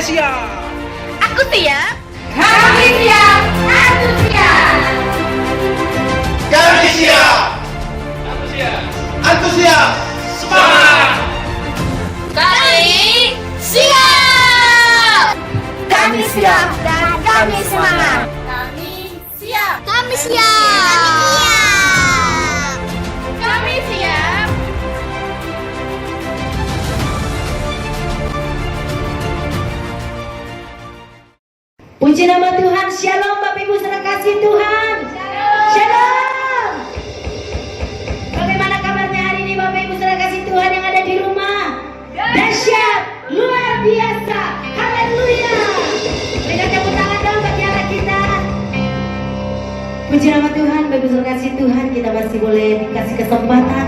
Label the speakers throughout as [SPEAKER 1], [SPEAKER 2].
[SPEAKER 1] siap.
[SPEAKER 2] Aku siap.
[SPEAKER 3] Kami siap. Aku siap.
[SPEAKER 4] Kami siap.
[SPEAKER 1] Aku siap.
[SPEAKER 4] Aku siap.
[SPEAKER 1] Semangat.
[SPEAKER 2] Kami siap.
[SPEAKER 3] Kami siap dan kami semangat.
[SPEAKER 2] Kami siap.
[SPEAKER 3] Kami siap.
[SPEAKER 2] Kami siap.
[SPEAKER 5] Puji nama Tuhan. Shalom Bapak Ibu saudara kasih Tuhan. Shalom. Bagaimana kabarnya hari ini Bapak Ibu saudara kasih Tuhan yang ada di rumah? Dahsyat, luar biasa. Haleluya. Berikan tepuk tangan dong bagi anak kita. Puji nama Tuhan, Bapak Ibu saudara kasih Tuhan, kita masih boleh dikasih kesempatan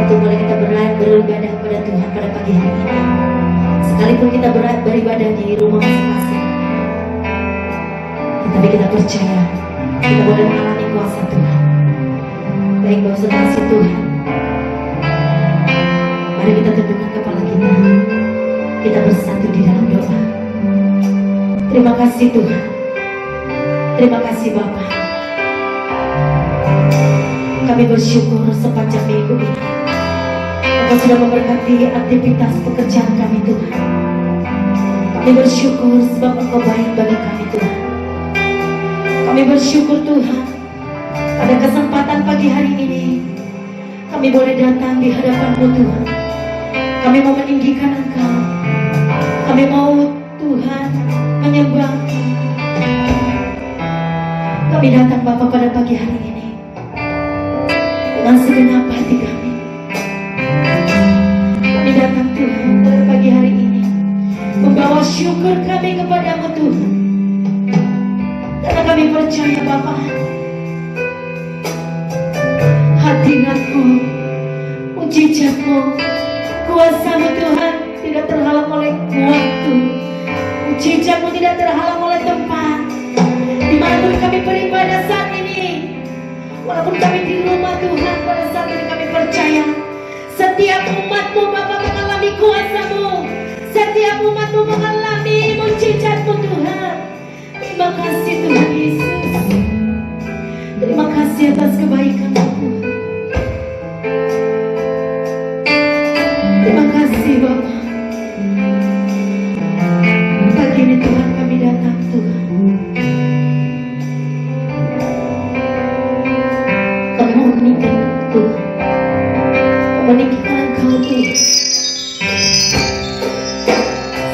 [SPEAKER 5] untuk boleh kita beribadah kepada Tuhan pada pagi hari ini. Sekalipun kita beribadah di rumah masing-masing, tapi kita percaya kita boleh mengalami kuasa Tuhan. Baik Bapak saudara kasih Tuhan, mari kita tundukkan kepala kita. Kita bersatu di dalam doa. Terima kasih Tuhan. Terima kasih Bapa. Kami bersyukur sepanjang minggu ini Engkau sudah memberkati aktivitas pekerjaan kami Tuhan. Kami bersyukur sebab Engkau baik bagi kami Tuhan. Kami bersyukur Tuhan, pada kesempatan pagi hari ini kami boleh datang di hadapan-Mu Tuhan. Kami mau meninggikan Engkau. Kami mau Tuhan menyembah. Kami datang Bapa pada pagi hari ini dengan segenap hati kami. Kami datang Tuhan pada pagi hari ini membawa syukur kami kepada-Mu Tuhan. Karena kami percaya Bapa, hadirat-Mu, mujizat-Mu, kuasa-Mu Tuhan tidak terhalang oleh waktu. Mujizat-Mu tidak terhalang oleh tempat. Dimanapun kami beribadah saat ini, walaupun kami di rumah Tuhan, pada saat ini kami percaya setiap umat-Mu Bapa mengalami kuasa-Mu. Setiap umat-Mu mengalami mujizat-Mu Tuhan. Terima kasih Tuhan Yesus. Terima kasih atas kebaikan-Mu Tuhan. Terima kasih Bapa. Pagi ini Tuhan kami datang Tuhan. Kami mau meninggikan Tuhan. Meninggikan Engkau Tuhan.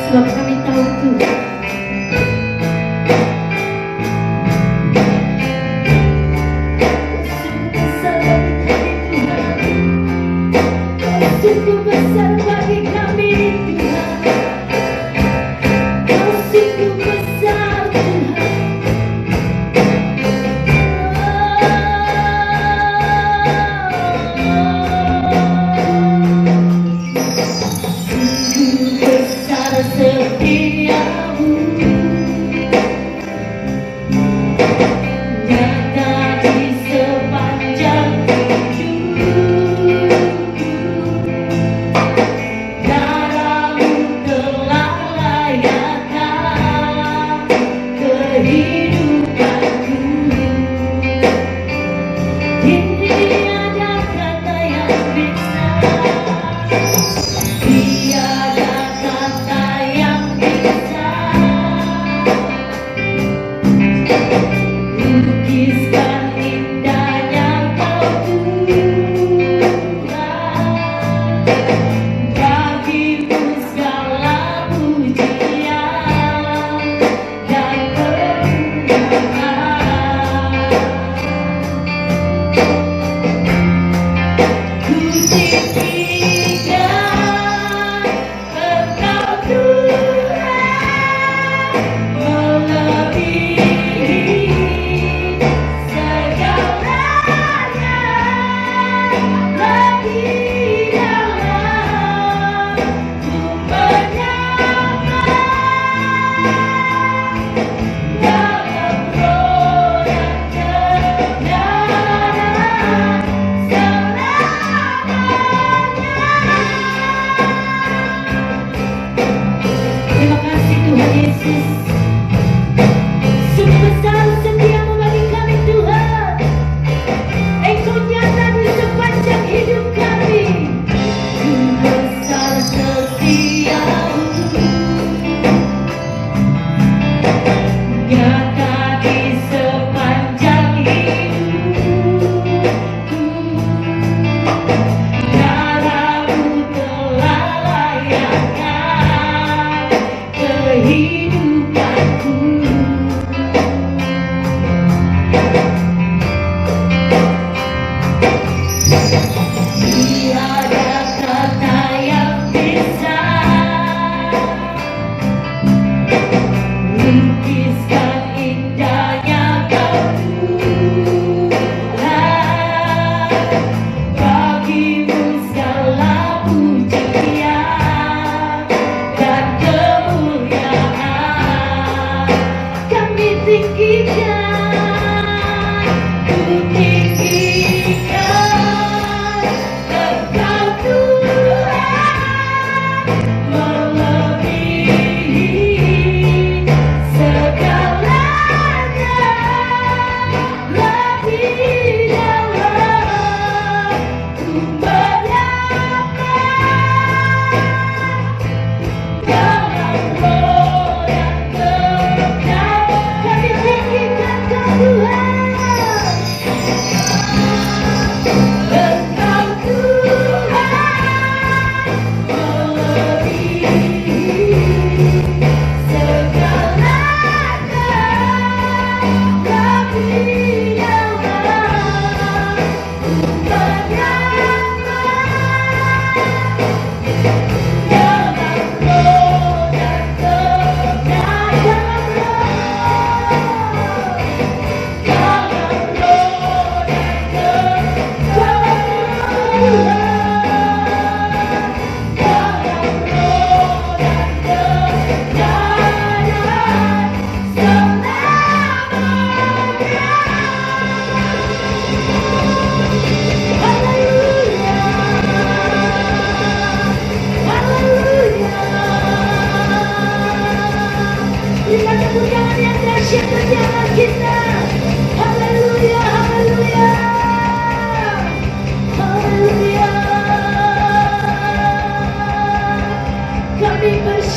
[SPEAKER 5] Sebab kami tahu Tuhan, sungguh besar bagi kami Tuhan. Kau sungguh besar Tuhan. Sungguh besar setiamu. Nyata di sepanjang hidup. Darah-Mu telah layakkan kehidupanku. Tiada kata yang bisa, tiada kata yang bisa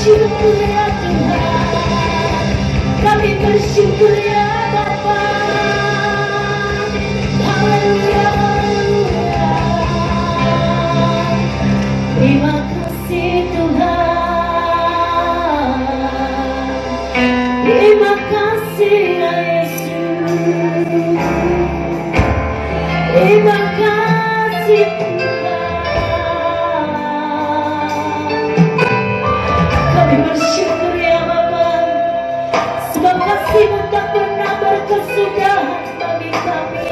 [SPEAKER 5] bersyukur ya Tuhan, kami bersyukur ya Bapa. Haleluya, haleluya. Terima kasih Tuhan, terima kasih ya Yesus, terima kasih Tuhan. Kami bersyukur ya Bapa, sebab kasih-Mu tak pernah berkesudahan bagi kami.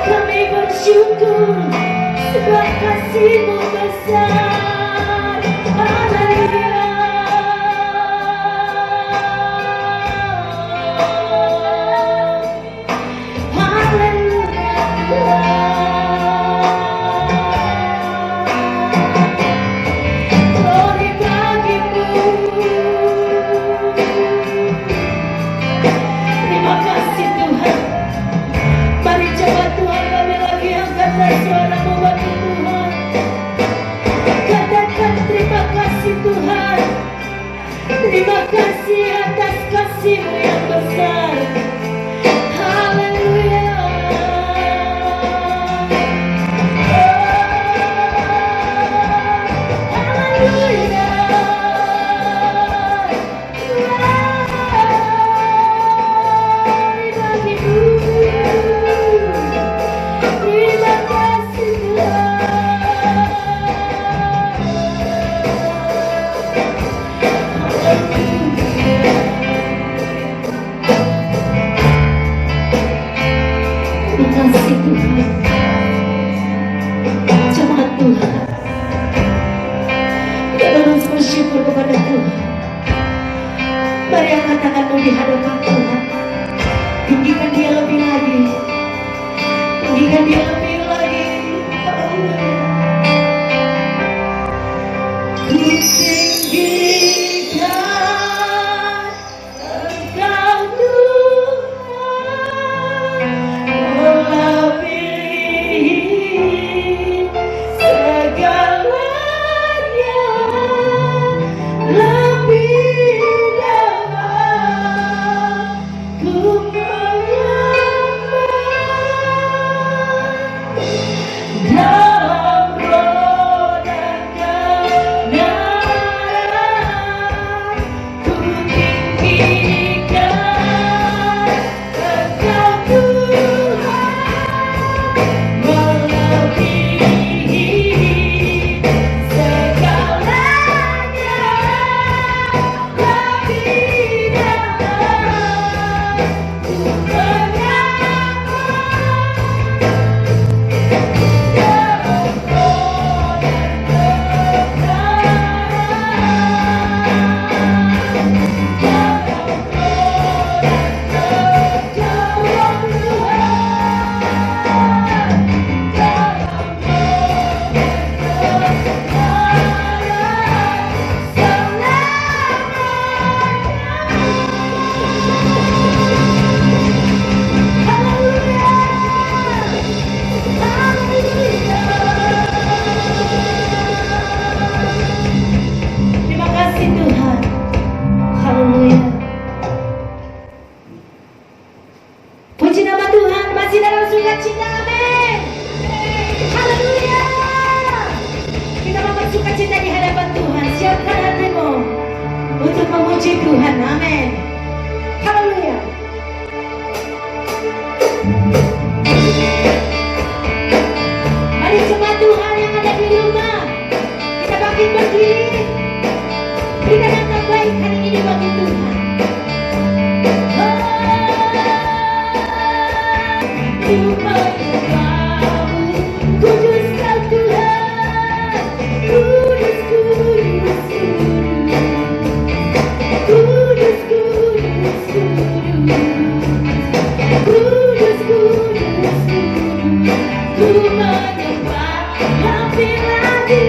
[SPEAKER 5] Kami bersyukur sebab kasih-Mu besar. Haleluya. Haleluya Tuhan. Glory bagi-Mu. Terima kasih Tuhan. Mari coba Tuhan kami lagi angkatkan suara-Mu bagi Tuhan. Katakan terima kasih Tuhan. Terima kasih atas kasih-Mu yang besar. Haleluya. Haleluya. Glory bagi-Mu. Terima kasih Tuhan. Terima kasih Tuhan. Jemaat Tuhan, kita harus bersyukur kepada Tuhan. Mari angkat tanganmu di hadapan Tuhan. Tinggikan Dia lebih lagi. Tinggikan Dia lebih lagi. Haleluya. Ku tinggikan Engkau Tuhan, melebihi segalanya, lebih dalam ku menyembah. Dalam roh dan kebenaran ku tinggikan Engkau Tuhan, melebihi segalanya, lebih dalam ku Terima kasih Tuhan. Haleluya. Puji nama Tuhan, masih dalam sukacita. Amin. Haleluya. Kita mau bersukacita di hadapan Tuhan. Siapkan hatimu untuk memuji Tuhan. Amin. Haleluya. Mari jemaat Tuhan yang ada di rumah, kita bangkit berdiri. Berikan yang terbaik hari ini bagi Tuhan. Kudus Kau Tuhan, kudus, kudus, kudus, kudus, kudus, kudus, kudus, ku menyembah lebih lagi.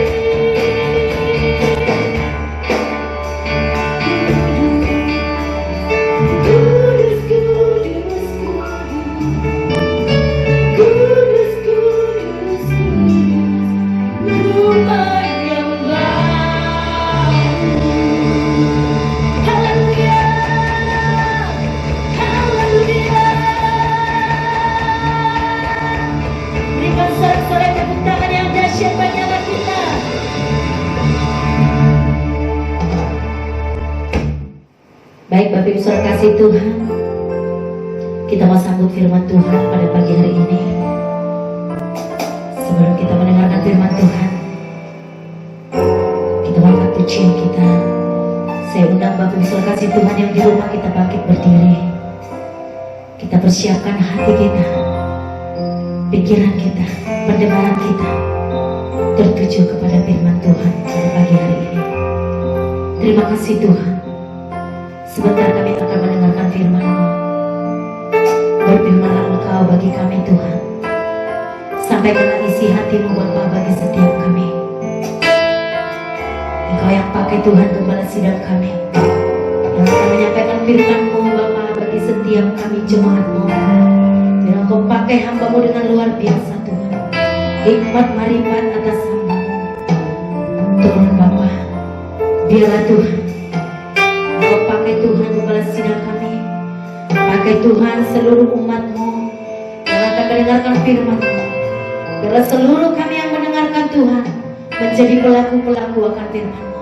[SPEAKER 5] Bapak Ibu Saudara kasih Tuhan, kita mau sambut firman Tuhan pada pagi hari ini. Sebelum kita mendengarkan firman Tuhan, kita mau angkat pujian kita. Saya undang Bapak Ibu Saudara kasih Tuhan yang di rumah, kita bangkit berdiri. Kita persiapkan hati kita, pikiran kita, pendengaran kita tertuju kepada firman Tuhan pada pagi hari ini. Terima kasih Tuhan. Sebentar kami akan mendengarkan firman-Mu. Berfirmanlah Engkau bagi kami Tuhan. Sampaikanlah isi hati-Mu Bapa bagi setiap kami. Engkau yang pakai Tuhan gembala sidang kami, yang akan menyampaikan firman-Mu Bapa bagi setiap kami jemaat-Mu. Biar Engkau pakai hamba-Mu dengan luar biasa Tuhan. Hikmat marifat atas hamba-Mu. Turun Bapa. Biarlah Tuhan Engkau pakai Tuhan gembala sidang kami. Pakai Tuhan seluruh umat-Mu yang akan mendengarkan firman-Mu. Biarlah seluruh kami yang mendengarkan Tuhan menjadi pelaku-pelaku akan firman-Mu.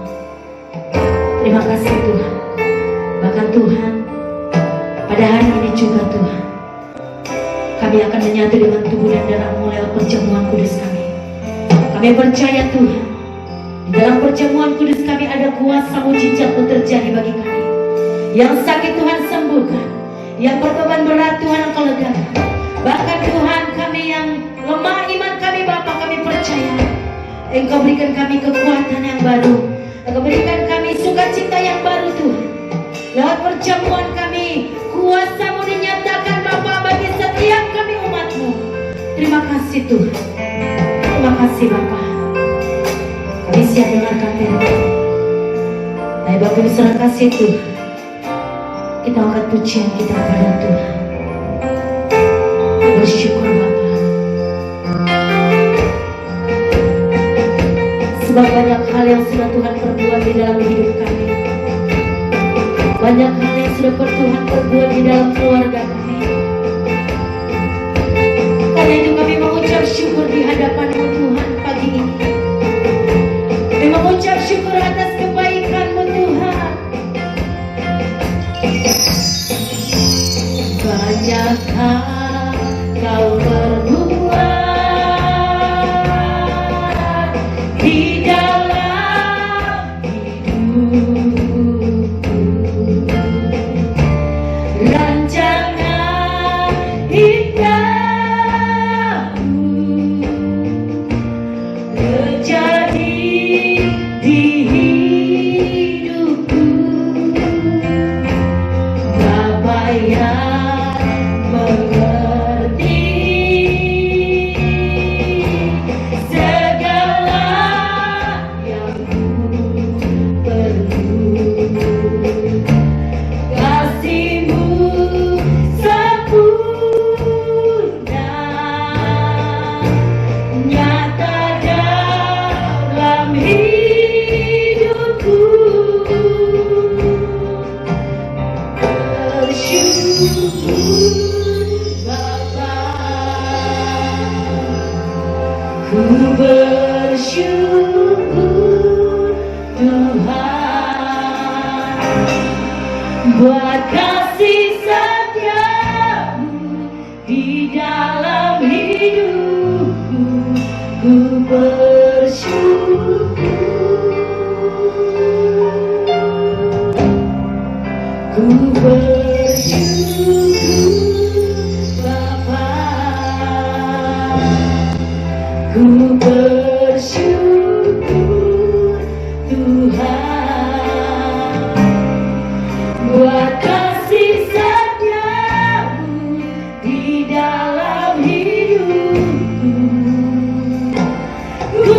[SPEAKER 5] Terima kasih Tuhan. Bahkan Tuhan, pada hari ini juga Tuhan, kami akan menyatu dengan tubuh dan darah-Mu lewat perjamuan kudus kami. Kami percaya Tuhan, di dalam perjamuan kudus kami ada kuasa mujizat-Mu terjadi bagi kami. Yang sakit Tuhan sembuhkan, yang berbeban berat Tuhan Engkau legakan. Bahkan Tuhan, kami yang lemah iman kami Bapa, kami percaya Engkau berikan kami kekuatan yang baru. Engkau berikan kami sukacita yang baru Tuhan. Lewat perjamuan kami, kuasa-Mu dinyatakan Bapa bagi setiap kami umat-Mu. Terima kasih Tuhan. Terima kasih Bapa. Kami siap dengarkan firman. Baik Bapak Ibu Saudara kasih Tuhan, kita angkat pujian kita kepada Tuhan. Bersyukur Bapa. Sebab banyak hal yang sudah Tuhan perbuat di dalam hidup kami. Banyak hal yang sudah Tuhan perbuat di dalam keluarga kami. Karena itu kami mengucap syukur di hadapan-Mu Tuhan pagi ini. Kami mengucap syukur atas kebaikan-Mu Tuhan. Banyak hal Kau perbuat di dalam hidupku. Rancangan indahmu terjadi di hidupku. Bapa yang mengerti segala yang ku perlu. Kasih-Mu sempurna nyata dalam hidupku. Bersyukur Bapa, ku bersyukur Tuhan buat kasih setia-Mu di dalam hidupku. Ku bersyukur, ku bersyukur Bapa, ku bersyukur Tuhan buat kasih setia-Mu di dalam hidupku. Ku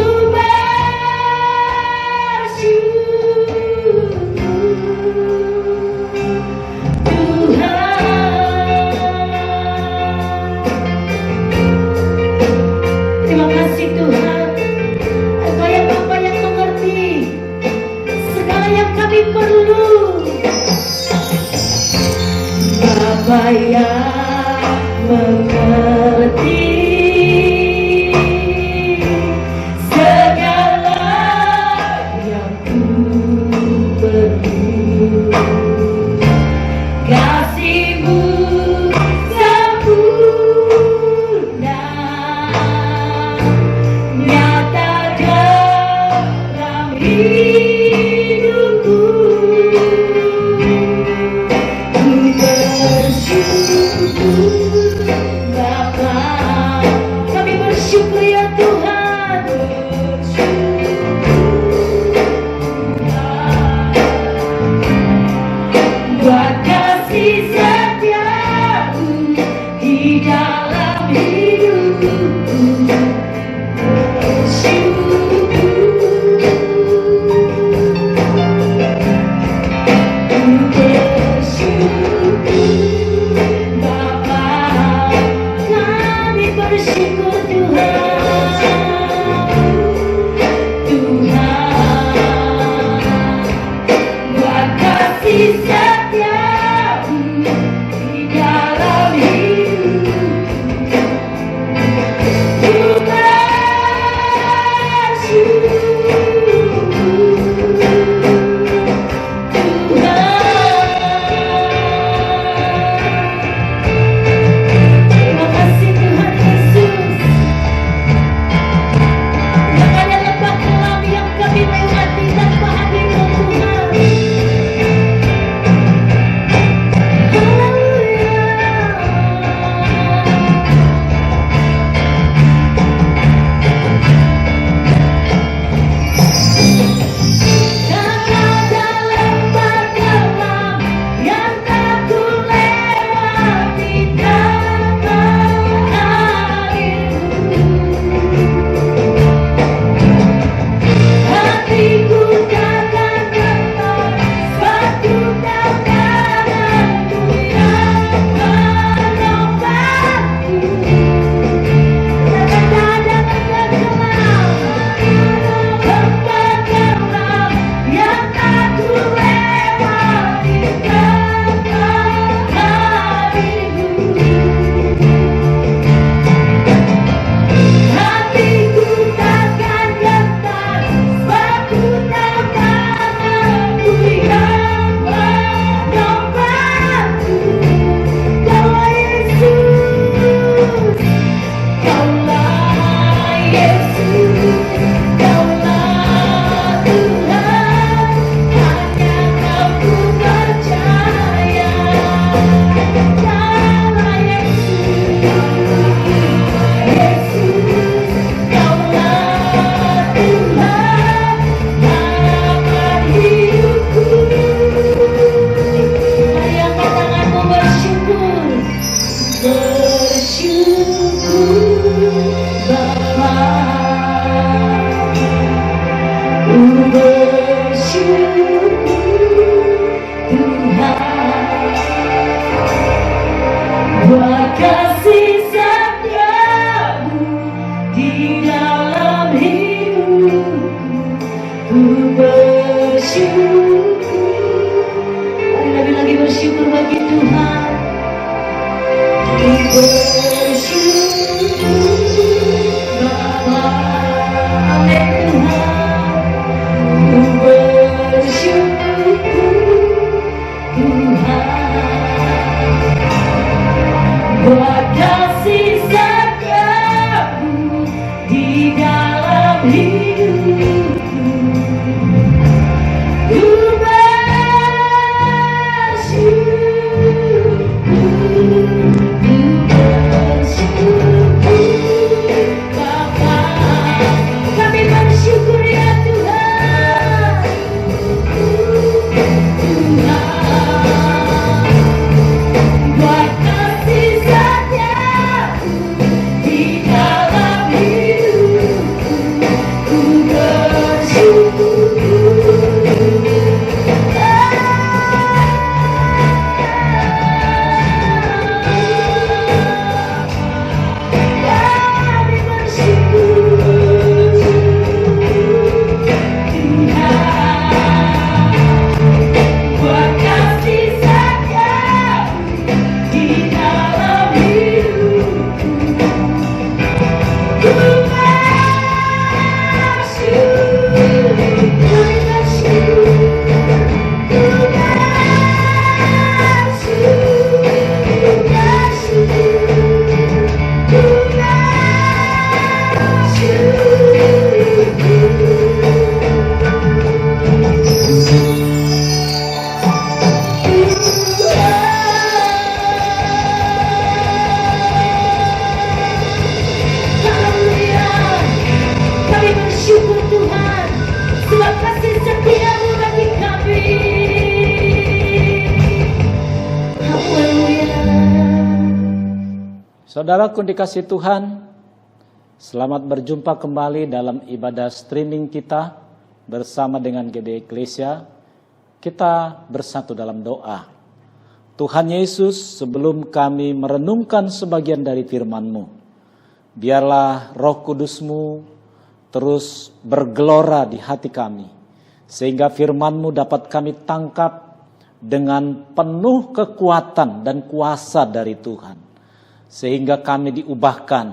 [SPEAKER 5] Ku bersyukur. Mari lagi bersyukur bagi Tuhan. Ku bersyukur Bapa. Amin Tuhan. Ku bersyukur Tuhan. Buat kasih setiamu di dalam hidupku. Ku bersyukur Bapa. Kami bersyukur ya Tuhan. Buat kasih setiamu di dalam hidupku. Ku bersyukur. Kami bersyukur Tuhan. Buat kasih setiamu di dalam hidupku. Ku bersyukur. Kami bersyukur. Ku Kami bersyukur Tuhan, sebab kasih setiamu bagi kami. Haleluya.
[SPEAKER 4] Saudaraku dikasih Tuhan, selamat berjumpa kembali dalam ibadah streaming kita bersama dengan GBI Eklesia. Kita bersatu dalam doa. Tuhan Yesus, sebelum kami merenungkan sebagian dari firman-Mu, biarlah Roh Kudus-Mu terus bergelora di hati kami, sehingga firman-Mu dapat kami tangkap dengan penuh kekuatan dan kuasa dari Tuhan, sehingga kami diubahkan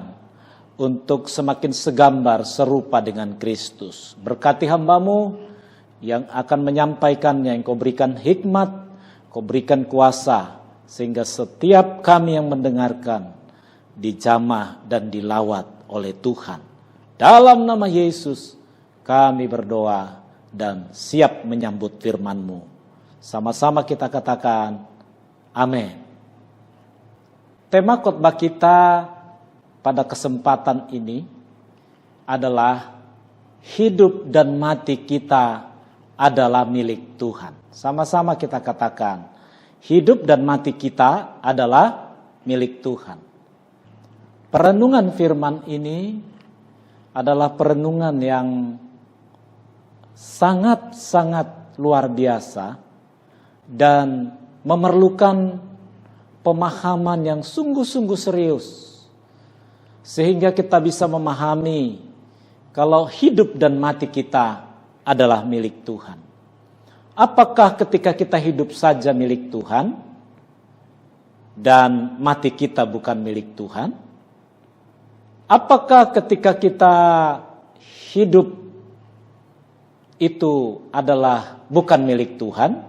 [SPEAKER 4] untuk semakin segambar serupa dengan Kristus. Berkati hamba-Mu yang akan menyampaikannya, yang Kau berikan hikmat, Kau berikan kuasa, sehingga setiap kami yang mendengarkan dijamah dan dilawat oleh Tuhan. Dalam nama Yesus kami berdoa dan siap menyambut firman-Mu. Sama-sama kita katakan amin. Tema khotbah kita pada kesempatan ini adalah hidup dan mati kita adalah milik Tuhan. Sama-sama kita katakan, hidup dan mati kita adalah milik Tuhan. Perenungan firman ini adalah perenungan yang sangat-sangat luar biasa dan memerlukan pemahaman yang sungguh-sungguh serius, sehingga kita bisa memahami kalau hidup dan mati kita adalah milik Tuhan. Apakah ketika kita hidup saja milik Tuhan dan mati kita bukan milik Tuhan? Apakah ketika kita hidup itu adalah bukan milik Tuhan,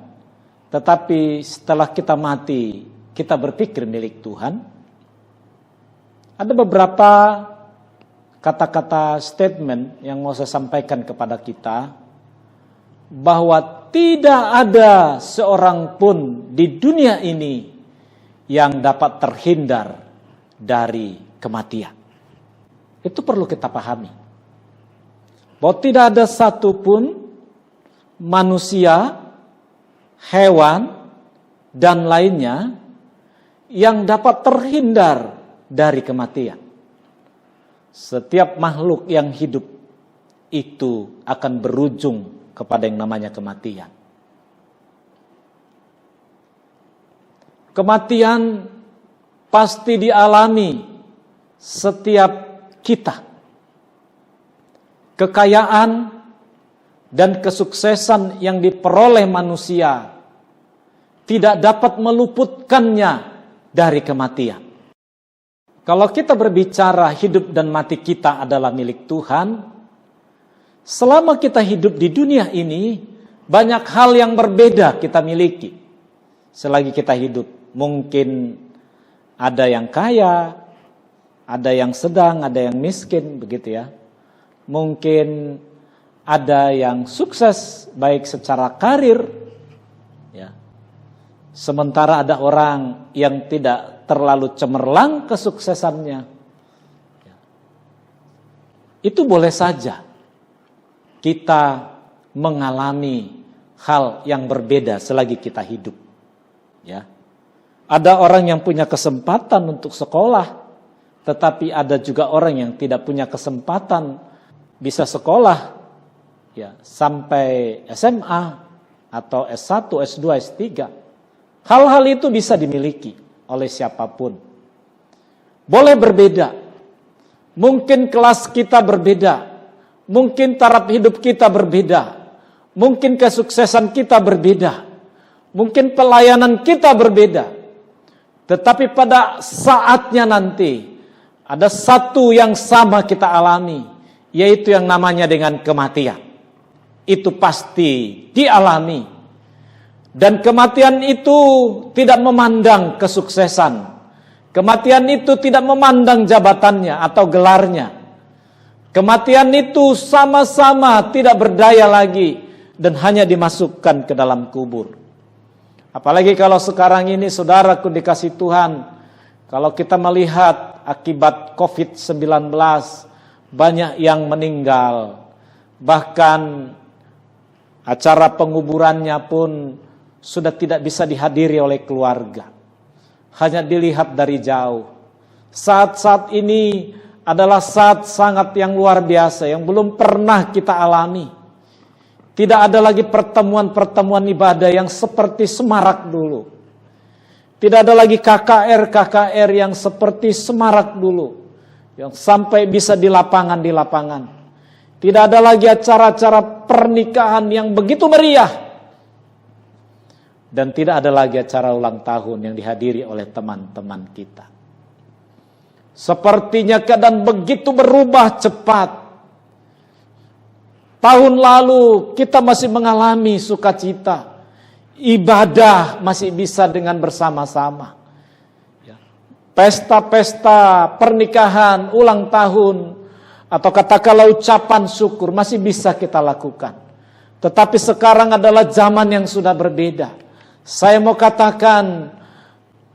[SPEAKER 4] tetapi setelah kita mati kita berpikir milik Tuhan? Ada beberapa kata-kata statement yang mau saya sampaikan kepada kita, bahwa tidak ada seorang pun di dunia ini yang dapat terhindar dari kematian. Itu perlu kita pahami. Bahwa tidak ada satupun manusia, hewan, dan lainnya yang dapat terhindar dari kematian. Setiap makhluk yang hidup itu akan berujung kepada yang namanya kematian. Kematian pasti dialami setiap kita. Kekayaan dan kesuksesan yang diperoleh manusia tidak dapat meluputkannya dari kematian. Kalau kita berbicara hidup dan mati kita adalah milik Tuhan, selama kita hidup di dunia ini, banyak hal yang berbeda kita miliki. Selagi kita hidup, mungkin ada yang kaya, ada yang sedang, ada yang miskin, begitu ya. Mungkin ada yang sukses baik secara karir, ya. Sementara ada orang yang tidak terlalu cemerlang kesuksesannya. Ya. Itu boleh saja kita mengalami hal yang berbeda selagi kita hidup. Ya. Ada orang yang punya kesempatan untuk sekolah, tetapi ada juga orang yang tidak punya kesempatan bisa sekolah ya sampai SMA atau S1, S2, S3. Hal-hal itu bisa dimiliki oleh siapapun. Boleh berbeda. Mungkin kelas kita berbeda. Mungkin taraf hidup kita berbeda. Mungkin kesuksesan kita berbeda. Mungkin pelayanan kita berbeda. Tetapi pada saatnya nanti ada satu yang sama kita alami, yaitu yang namanya dengan kematian. Itu pasti dialami. Dan kematian itu tidak memandang kesuksesan. Kematian itu tidak memandang jabatannya atau gelarnya. Kematian itu sama-sama tidak berdaya lagi dan hanya dimasukkan ke dalam kubur. Apalagi kalau sekarang ini saudaraku dikasih Tuhan, kalau kita melihat akibat COVID-19 banyak yang meninggal. Bahkan acara penguburannya pun sudah tidak bisa dihadiri oleh keluarga. Hanya dilihat dari jauh. Saat-saat ini adalah saat sangat yang luar biasa yang belum pernah kita alami. Tidak ada lagi pertemuan-pertemuan ibadah yang seperti semarak dulu. Tidak ada lagi KKR yang seperti semarak dulu. Yang sampai bisa di lapangan. Tidak ada lagi acara-acara pernikahan yang begitu meriah. Dan tidak ada lagi acara ulang tahun yang dihadiri oleh teman-teman kita. Sepertinya keadaan begitu berubah cepat. Tahun lalu kita masih mengalami sukacita. Ibadah masih bisa dengan bersama-sama. Pesta-pesta pernikahan, ulang tahun, atau katakanlah ucapan syukur masih bisa kita lakukan. Tetapi sekarang adalah zaman yang sudah berbeda. Saya mau katakan,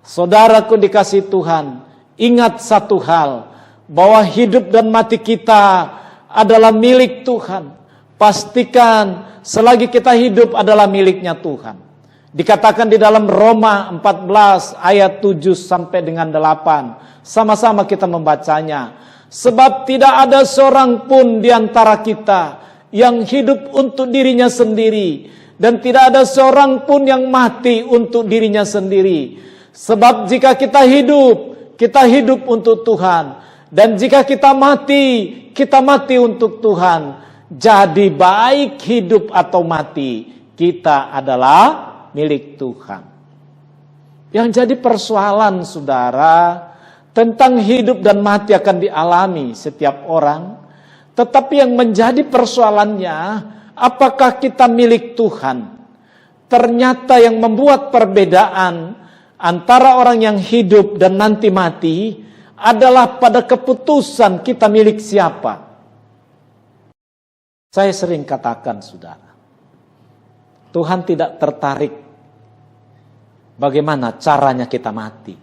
[SPEAKER 4] saudaraku dikasih Tuhan, ingat satu hal, bahwa hidup dan mati kita adalah milik Tuhan. Pastikan selagi kita hidup adalah miliknya Tuhan. Dikatakan di dalam Roma 14 ayat 7 sampai dengan 8. Sama-sama kita membacanya. Sebab tidak ada seorang pun di antara kita yang hidup untuk dirinya sendiri. Dan tidak ada seorang pun yang mati untuk dirinya sendiri. Sebab jika kita hidup untuk Tuhan. Dan jika kita mati untuk Tuhan. Jadi baik hidup atau mati, kita adalah milik Tuhan. Yang jadi persoalan saudara, tentang hidup dan mati akan dialami setiap orang. Tetapi yang menjadi persoalannya, apakah kita milik Tuhan? Ternyata yang membuat perbedaan antara orang yang hidup dan nanti mati adalah pada keputusan kita milik siapa. Saya sering katakan saudara, Tuhan tidak tertarik bagaimana caranya kita mati.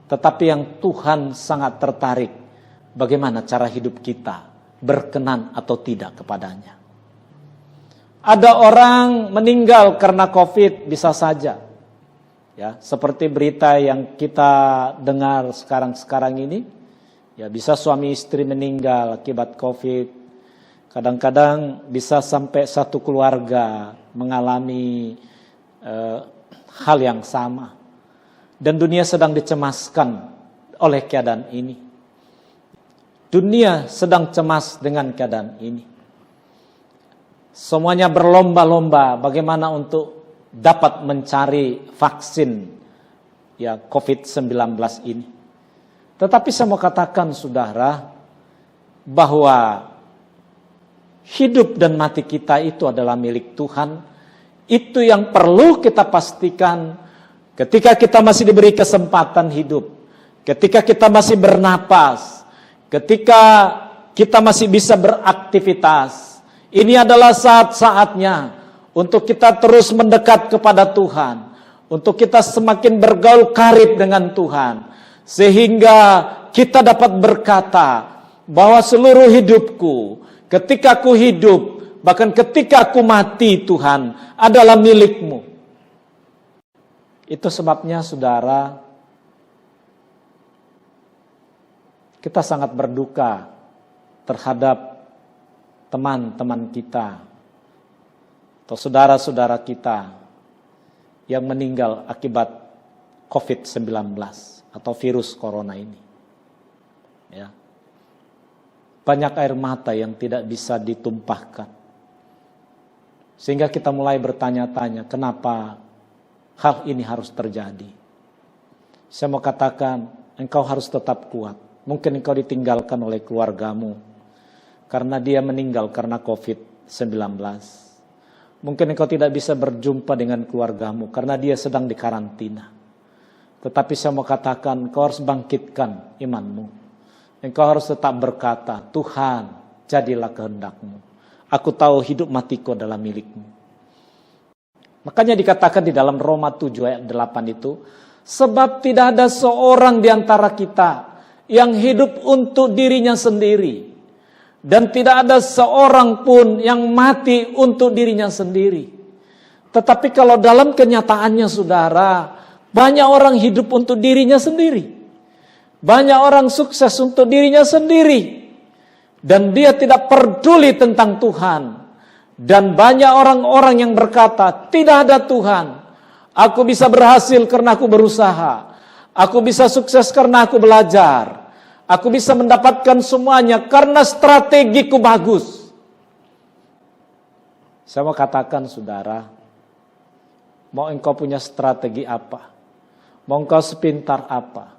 [SPEAKER 4] Tetapi yang Tuhan sangat tertarik bagaimana cara hidup kita berkenan atau tidak kepadanya. Ada orang meninggal karena COVID, bisa saja. Ya, seperti berita yang kita dengar sekarang ini, ya bisa suami istri meninggal akibat COVID. Kadang-kadang bisa sampai satu keluarga mengalami hal yang sama. Dan dunia sedang dicemaskan oleh keadaan ini. Dunia sedang cemas dengan keadaan ini. semuanya berlomba-lomba bagaimana untuk dapat mencari vaksin ya COVID-19 ini. Tetapi saya mau katakan saudara, bahwa hidup dan mati kita itu adalah milik Tuhan. Itu yang perlu kita pastikan ketika kita masih diberi kesempatan hidup, ketika kita masih bernapas, ketika kita masih bisa beraktivitas. Ini adalah saat-saatnya untuk kita terus mendekat kepada Tuhan, untuk kita semakin bergaul karib dengan Tuhan, sehingga kita dapat berkata bahwa seluruh hidupku, ketika aku hidup, bahkan ketika aku mati, Tuhan adalah milik-Mu. Itu sebabnya saudara, kita sangat berduka terhadap teman-teman kita atau saudara-saudara kita yang meninggal akibat COVID-19 atau virus corona ini. Ya. Banyak air mata yang tidak bisa ditumpahkan. Sehingga kita mulai bertanya-tanya, kenapa hal ini harus terjadi? Saya mau katakan, engkau harus tetap kuat. Mungkin engkau ditinggalkan oleh keluargamu karena dia meninggal karena COVID-19. Mungkin engkau tidak bisa berjumpa dengan keluargamu karena dia sedang dikarantina. Tetapi saya mau katakan, engkau harus bangkitkan imanmu. Engkau harus tetap berkata, Tuhan, jadilah kehendak-Mu. Aku tahu hidup matiku adalah milik-Mu. Makanya dikatakan di dalam Roma 7 ayat 8 itu, sebab tidak ada seorang di antara kita yang hidup untuk dirinya sendiri, dan tidak ada seorang pun yang mati untuk dirinya sendiri. Tetapi kalau dalam kenyataannya saudara, banyak orang hidup untuk dirinya sendiri. Banyak orang sukses untuk dirinya sendiri. Dan dia tidak peduli tentang Tuhan. Dan banyak orang-orang yang berkata, tidak ada Tuhan. Aku bisa berhasil karena aku berusaha. Aku bisa sukses karena aku belajar. Aku bisa mendapatkan semuanya karena strategiku bagus. Saya mau katakan saudara, mau engkau punya strategi apa? Mau engkau sepintar apa?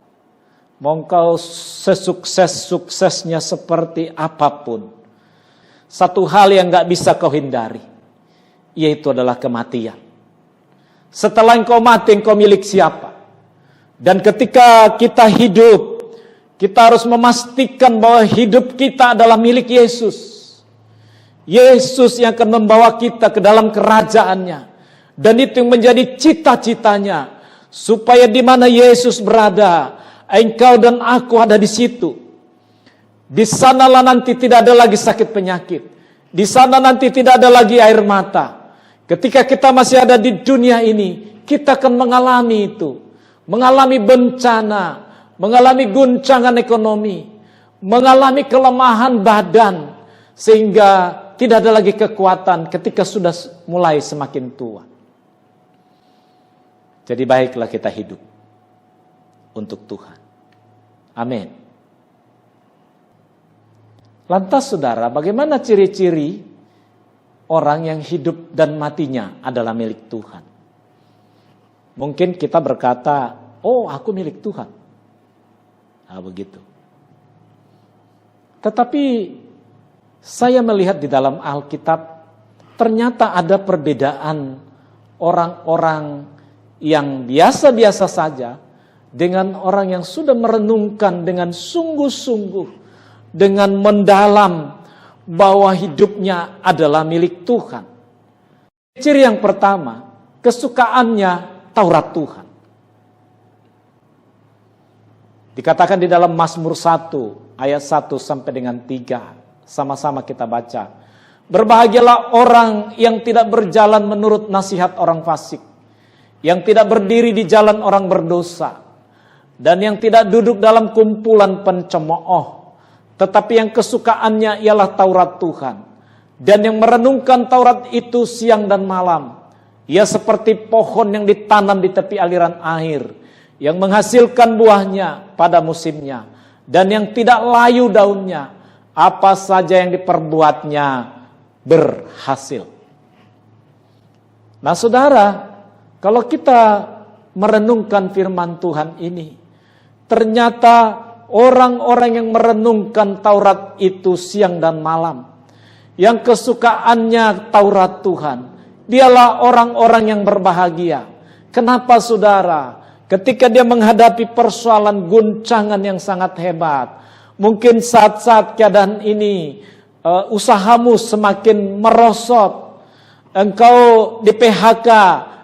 [SPEAKER 4] Mau engkau sesukses-suksesnya seperti apapun, satu hal yang gak bisa kau hindari, yaitu adalah kematian. Setelah engkau mati, engkau milik siapa? Dan ketika kita hidup, kita harus memastikan bahwa hidup kita adalah milik Yesus. Yesus yang akan membawa kita ke dalam kerajaannya. Dan itu yang menjadi cita-citanya. Supaya di mana Yesus berada, engkau dan aku ada di situ. Di sanalah nanti tidak ada lagi sakit penyakit. Di sana nanti tidak ada lagi air mata. Ketika kita masih ada di dunia ini, kita akan mengalami itu. Mengalami bencana, mengalami guncangan ekonomi, mengalami kelemahan badan. Sehingga tidak ada lagi kekuatan ketika sudah mulai semakin tua. Jadi baiklah kita hidup untuk Tuhan. Amin. Lantas saudara, bagaimana ciri-ciri orang yang hidup dan matinya adalah milik Tuhan? Mungkin kita berkata, oh aku milik Tuhan. Nah begitu. Tetapi saya melihat di dalam Alkitab, ternyata ada perbedaan orang-orang yang biasa-biasa saja dengan orang yang sudah merenungkan dengan sungguh-sungguh, dengan mendalam bahwa hidupnya adalah milik Tuhan. Ciri yang pertama, kesukaannya Taurat Tuhan. Dikatakan di dalam Mazmur 1 ayat 1 sampai dengan 3, sama-sama kita baca. Berbahagialah orang yang tidak berjalan menurut nasihat orang fasik, yang tidak berdiri di jalan orang berdosa, dan yang tidak duduk dalam kumpulan pencemooh, tetapi yang kesukaannya ialah Taurat Tuhan, dan yang merenungkan Taurat itu siang dan malam. Ia seperti pohon yang ditanam di tepi aliran air, yang menghasilkan buahnya pada musimnya, dan yang tidak layu daunnya. Apa saja yang diperbuatnya berhasil. Nah saudara, kalau kita merenungkan firman Tuhan ini, ternyata orang-orang yang merenungkan Taurat itu siang dan malam, yang kesukaannya Taurat Tuhan, dialah orang-orang yang berbahagia. Kenapa saudara? Ketika dia menghadapi persoalan guncangan yang sangat hebat, mungkin saat-saat keadaan ini, usahamu semakin merosot, engkau di PHK,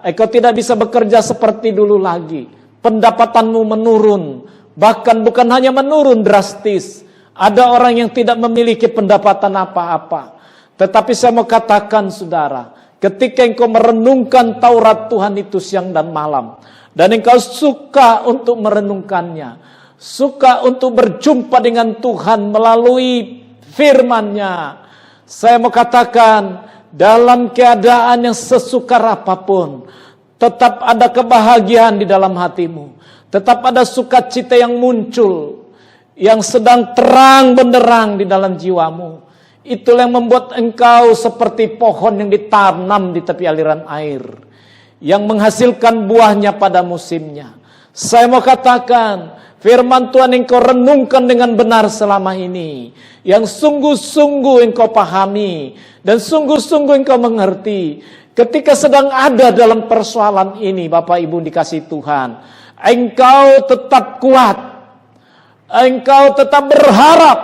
[SPEAKER 4] engkau tidak bisa bekerja seperti dulu lagi, pendapatanmu menurun, bahkan bukan hanya menurun drastis, ada orang yang tidak memiliki pendapatan apa-apa. Tetapi saya mau katakan saudara, ketika engkau merenungkan Taurat Tuhan itu siang dan malam, dan engkau suka untuk merenungkannya, suka untuk berjumpa dengan Tuhan melalui firman-Nya, saya mau katakan, dalam keadaan yang sesukar apapun, tetap ada kebahagiaan di dalam hatimu, tetap ada sukacita yang muncul, yang sedang terang benderang di dalam jiwamu. Itulah yang membuat engkau seperti pohon yang ditanam di tepi aliran air, yang menghasilkan buahnya pada musimnya. Saya mau katakan, firman Tuhan yang kau renungkan dengan benar selama ini, yang sungguh-sungguh engkau pahami, dan sungguh-sungguh engkau mengerti, ketika sedang ada dalam persoalan ini, Bapak Ibu dikasih Tuhan, engkau tetap kuat, engkau tetap berharap,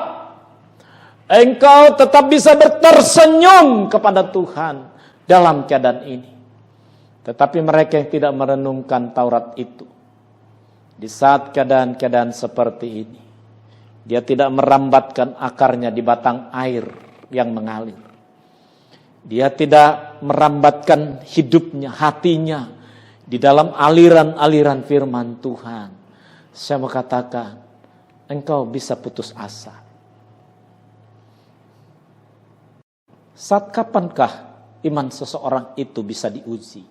[SPEAKER 4] engkau tetap bisa tersenyum kepada Tuhan dalam keadaan ini. Tetapi mereka yang tidak merenungkan Taurat itu, di saat keadaan-keadaan seperti ini, dia tidak merambatkan akarnya di batang air yang mengalir. Dia tidak merambatkan hidupnya, hatinya di dalam aliran-aliran firman Tuhan. Saya mau katakan, engkau bisa putus asa. Saat kapankah iman seseorang itu bisa diuji?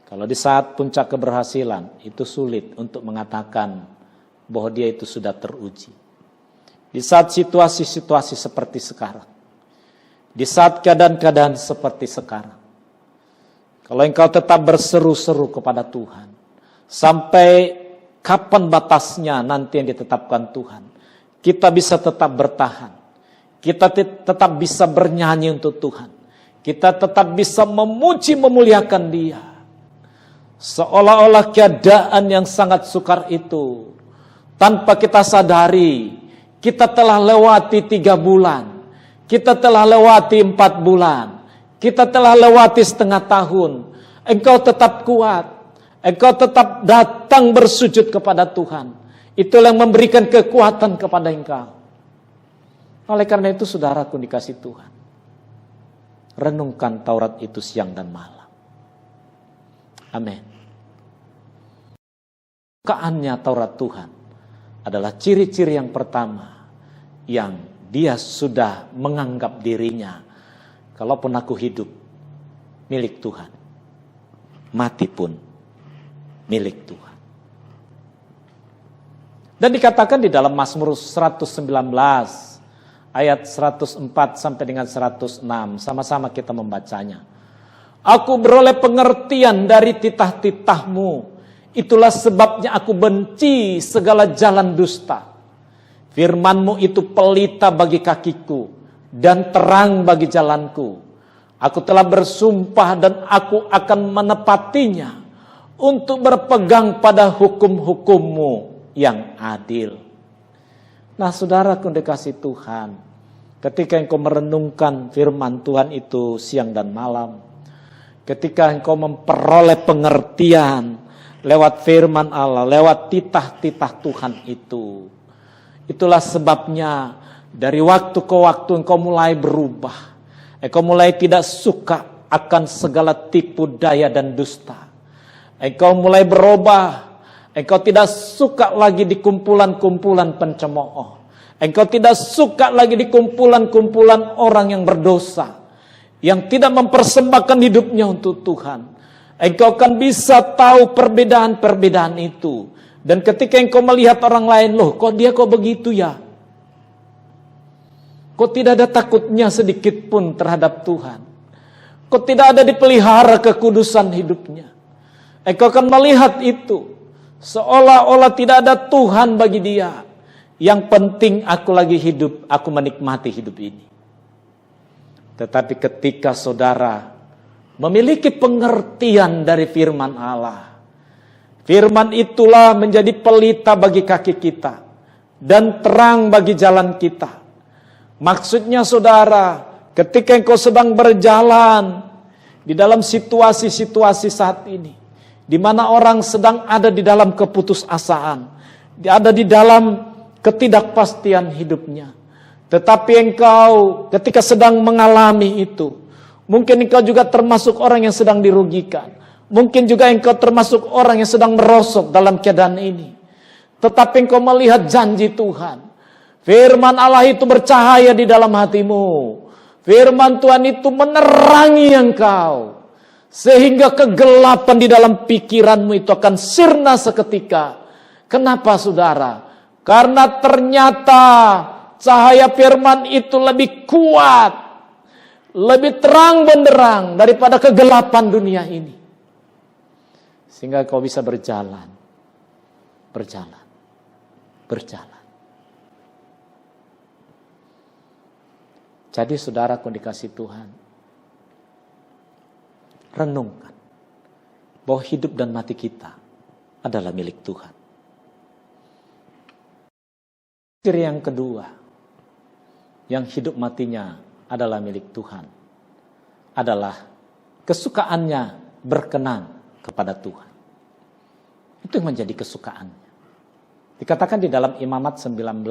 [SPEAKER 4] Kalau di saat puncak keberhasilan, itu sulit untuk mengatakan bahwa dia itu sudah teruji. Di saat situasi-situasi seperti sekarang, di saat keadaan-keadaan seperti sekarang, kalau engkau tetap berseru-seru kepada Tuhan, sampai kapan batasnya nanti yang ditetapkan Tuhan, kita bisa tetap bertahan, kita tetap bisa bernyanyi untuk Tuhan, kita tetap bisa memuji memuliakan Dia. Seolah-olah keadaan yang sangat sukar itu, tanpa kita sadari, kita telah lewati 3 bulan, kita telah lewati 4 bulan, kita telah lewati setengah tahun. Engkau tetap kuat, engkau tetap datang bersujud kepada Tuhan. Itulah yang memberikan kekuatan kepada engkau. Oleh karena itu saudaraku dikasih Tuhan, renungkan Taurat itu siang dan malam. Amin. Kesukaannya Taurat Tuhan adalah ciri-ciri yang pertama, yang dia sudah menganggap dirinya, kalaupun aku hidup, milik Tuhan, mati pun milik Tuhan. Dan dikatakan di dalam Mazmur 119 ayat 104 sampai dengan 106, sama-sama kita membacanya. Aku beroleh pengertian dari titah-titahmu, itulah sebabnya aku benci segala jalan dusta. Firman-Mu itu pelita bagi kakiku dan terang bagi jalanku. Aku telah bersumpah dan aku akan menepatinya untuk berpegang pada hukum-hukum-Mu yang adil. Nah saudaraku dikasih Tuhan, ketika engkau merenungkan firman Tuhan itu siang dan malam, ketika engkau memperoleh pengertian lewat firman Allah, lewat titah-titah Tuhan itu, itulah sebabnya dari waktu ke waktu engkau mulai berubah. Engkau mulai tidak suka akan segala tipu daya dan dusta. Engkau mulai berubah. Engkau tidak suka lagi di kumpulan-kumpulan pencemooh. Engkau tidak suka lagi di kumpulan-kumpulan orang yang berdosa, yang tidak mempersembahkan hidupnya untuk Tuhan. Engkau akan bisa tahu perbedaan-perbedaan itu. Dan ketika engkau melihat orang lain, loh kok dia kok begitu ya? Kok tidak ada takutnya sedikit pun terhadap Tuhan? Kok tidak ada dipelihara kekudusan hidupnya? Engkau akan melihat itu seolah-olah tidak ada Tuhan bagi dia. Yang penting aku lagi hidup, aku menikmati hidup ini. Tetapi ketika saudara memiliki pengertian dari firman Allah, firman itulah menjadi pelita bagi kaki kita dan terang bagi jalan kita. Maksudnya saudara, ketika engkau sedang berjalan di dalam situasi-situasi saat ini, di mana orang sedang ada di dalam keputusasaan, ada di dalam ketidakpastian hidupnya. Tetapi engkau ketika sedang mengalami itu, mungkin engkau juga termasuk orang yang sedang dirugikan. Mungkin juga engkau termasuk orang yang sedang merosot dalam keadaan ini. Tetapi engkau melihat janji Tuhan. Firman Allah itu bercahaya di dalam hatimu. Firman Tuhan itu menerangi engkau. Sehingga kegelapan di dalam pikiranmu itu akan sirna seketika. Kenapa saudara? Karena ternyata cahaya firman itu lebih kuat, lebih terang benderang daripada kegelapan dunia ini. Sehingga kau bisa berjalan. Jadi saudaraku dikasih Tuhan, renungkan bahwa hidup dan mati kita adalah milik Tuhan. Ciri yang kedua, yang hidup matinya adalah milik Tuhan, adalah kesukaannya berkenan kepada Tuhan. Itu yang menjadi kesukaannya. Dikatakan di dalam Imamat 19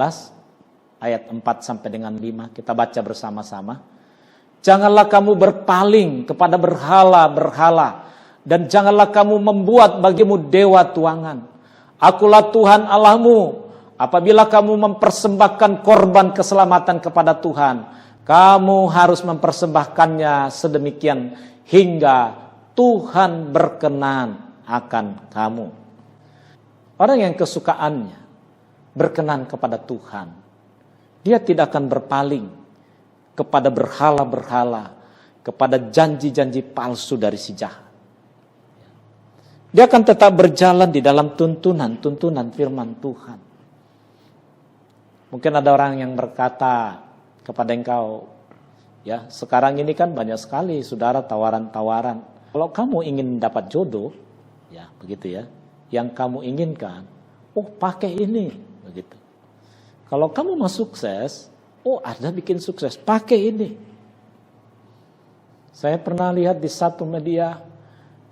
[SPEAKER 4] ayat 4 sampai dengan 5, kita baca bersama-sama. Janganlah kamu berpaling kepada berhala-berhala, dan janganlah kamu membuat bagimu dewa tuangan. Akulah Tuhan Allahmu. Apabila kamu mempersembahkan korban keselamatan kepada Tuhan, kamu harus mempersembahkannya sedemikian hingga Tuhan berkenan akan kamu. Orang yang kesukaannya berkenan kepada Tuhan, dia tidak akan berpaling kepada berhala-berhala, kepada janji-janji palsu dari si jahat. Dia akan tetap berjalan di dalam tuntunan firman Tuhan. Mungkin ada orang yang berkata kepada engkau, ya sekarang ini kan banyak sekali saudara tawaran-tawaran. Kalau kamu ingin dapat jodoh, ya begitu ya, yang kamu inginkan, pakai ini, begitu. Kalau kamu mau sukses, ada bikin sukses, pakai ini. Saya pernah lihat di satu media,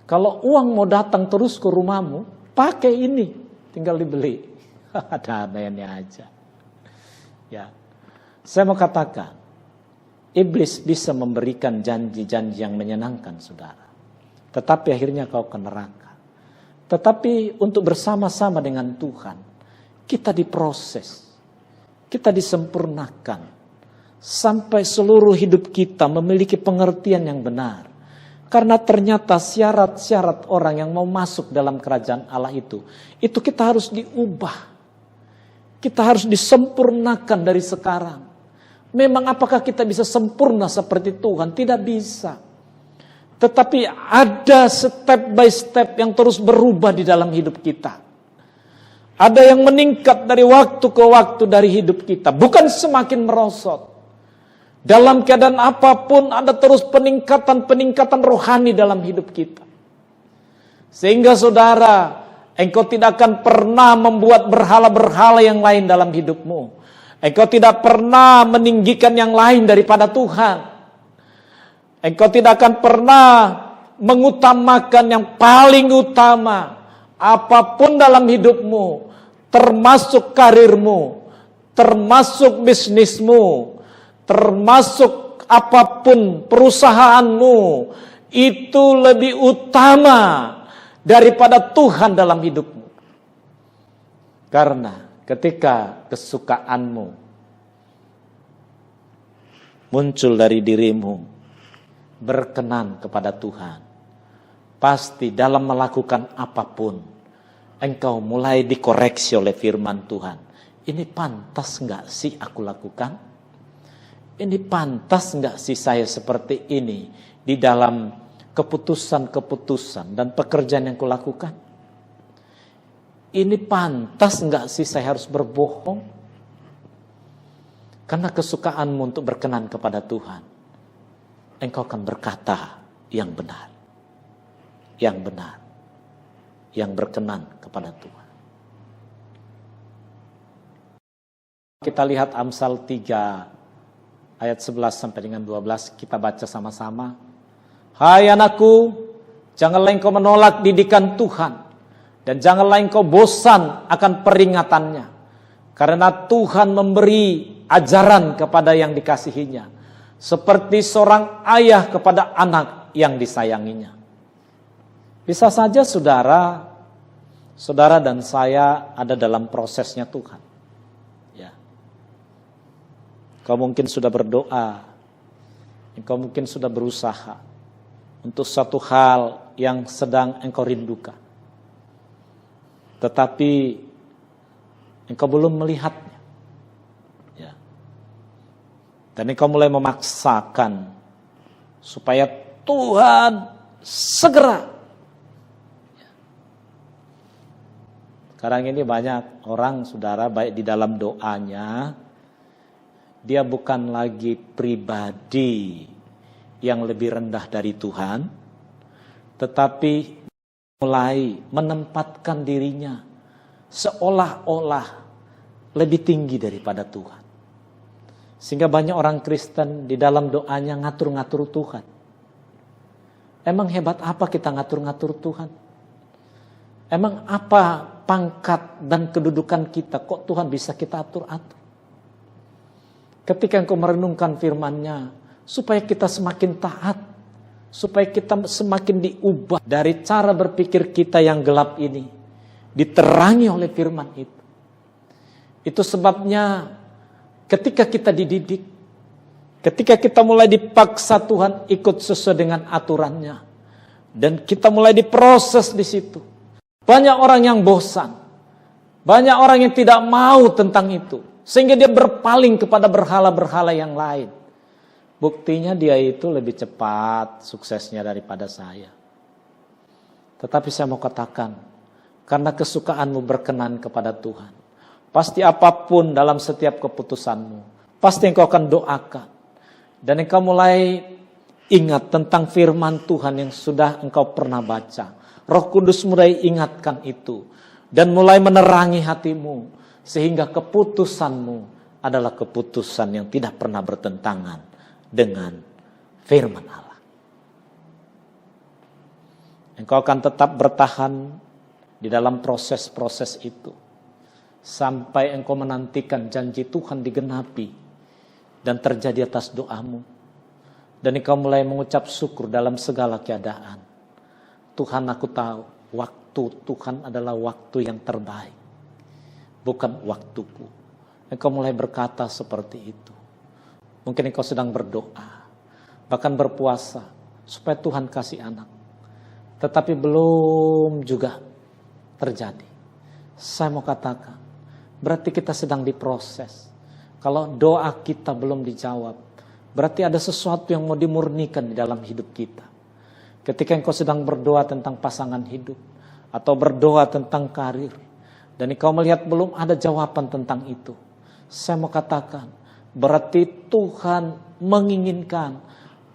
[SPEAKER 4] kalau uang mau datang terus ke rumahmu, pakai ini, tinggal dibeli. Ada anehnya aja. Ya, saya mau katakan, iblis bisa memberikan janji-janji yang menyenangkan saudara, tetapi akhirnya kau ke neraka. Tetapi untuk bersama-sama dengan Tuhan, kita diproses, kita disempurnakan, sampai seluruh hidup kita memiliki pengertian yang benar. Karena ternyata syarat-syarat orang yang mau masuk dalam kerajaan Allah itu kita harus diubah. Kita harus disempurnakan dari sekarang. Memang apakah kita bisa sempurna seperti Tuhan? Tidak bisa. Tetapi ada step by step yang terus berubah di dalam hidup kita. Ada yang meningkat dari waktu ke waktu dari hidup kita. Bukan semakin merosot. Dalam keadaan apapun ada terus peningkatan rohani dalam hidup kita. Sehingga saudara, engkau tidak akan pernah membuat berhala-berhala yang lain dalam hidupmu. Engkau tidak pernah meninggikan yang lain daripada Tuhan. Engkau tidak akan pernah mengutamakan yang paling utama. Apapun dalam hidupmu, termasuk karirmu, termasuk bisnismu, termasuk apapun perusahaanmu, itu lebih utama daripada Tuhan dalam hidupmu. Karena ketika kesukaanmu muncul dari dirimu, berkenan kepada Tuhan, pasti dalam melakukan apapun, engkau mulai dikoreksi oleh firman Tuhan. Ini pantas enggak sih aku lakukan? ini pantas nggak sih saya seperti ini di dalam keputusan-keputusan dan pekerjaan yang kulakukan? Ini pantas nggak sih saya harus berbohong? Karena kesukaanmu untuk berkenan kepada Tuhan, engkau akan berkata yang benar, yang berkenan kepada Tuhan. Kita lihat Amsal 3 ayat 11 sampai dengan 12, kita baca sama-sama. Hai anakku, janganlah engkau menolak didikan Tuhan, dan janganlah engkau bosan akan peringatannya. Karena Tuhan memberi ajaran kepada yang dikasihinya, seperti seorang ayah kepada anak yang disayanginya. Bisa saja saudara dan saya ada dalam prosesnya Tuhan. Kau mungkin sudah berdoa, engkau mungkin sudah berusaha untuk satu hal yang sedang engkau rindukan. Tetapi engkau belum melihatnya. Ya. Dan engkau mulai memaksakan supaya Tuhan segera. Ya. Sekarang ini banyak orang, saudara, baik di dalam doanya, dia bukan lagi pribadi yang lebih rendah dari Tuhan, tetapi mulai menempatkan dirinya seolah-olah lebih tinggi daripada Tuhan. Sehingga banyak orang Kristen di dalam doanya ngatur-ngatur Tuhan. Emang hebat apa kita ngatur-ngatur Tuhan? Emang apa pangkat dan kedudukan kita kok Tuhan bisa kita atur-atur? Ketika engkau merenungkan firman-Nya, supaya kita semakin taat, supaya kita semakin diubah dari cara berpikir kita yang gelap ini, diterangi oleh firman itu. Itu sebabnya ketika kita dididik, ketika kita mulai dipaksa Tuhan ikut sesuai dengan aturannya, dan kita mulai diproses di situ, banyak orang yang bosan, banyak orang yang tidak mau tentang itu. Sehingga dia berpaling kepada berhala-berhala yang lain. Buktinya dia itu lebih cepat suksesnya daripada saya. Tetapi saya mau katakan, karena kesukaanmu berkenan kepada Tuhan, pasti apapun dalam setiap keputusanmu, pasti engkau akan doakan. Dan engkau mulai ingat tentang firman Tuhan yang sudah engkau pernah baca. Roh Kudus mulai ingatkan itu. Dan mulai menerangi hatimu. Sehingga keputusanmu adalah keputusan yang tidak pernah bertentangan dengan firman Allah. Engkau akan tetap bertahan di dalam proses-proses itu. Sampai engkau menantikan janji Tuhan digenapi dan terjadi atas doamu. Dan engkau mulai mengucap syukur dalam segala keadaan. Tuhan, aku tahu waktu Tuhan adalah waktu yang terbaik. Bukan waktuku. Engkau mulai berkata seperti itu. Mungkin engkau sedang berdoa, bahkan berpuasa, supaya Tuhan kasih anak. Tetapi belum juga terjadi. Saya mau katakan, berarti kita sedang diproses. Kalau doa kita belum dijawab, berarti ada sesuatu yang mau dimurnikan di dalam hidup kita. Ketika engkau sedang berdoa tentang pasangan hidup, atau berdoa tentang karir, dan engkau melihat belum ada jawaban tentang itu, saya mau katakan, berarti Tuhan menginginkan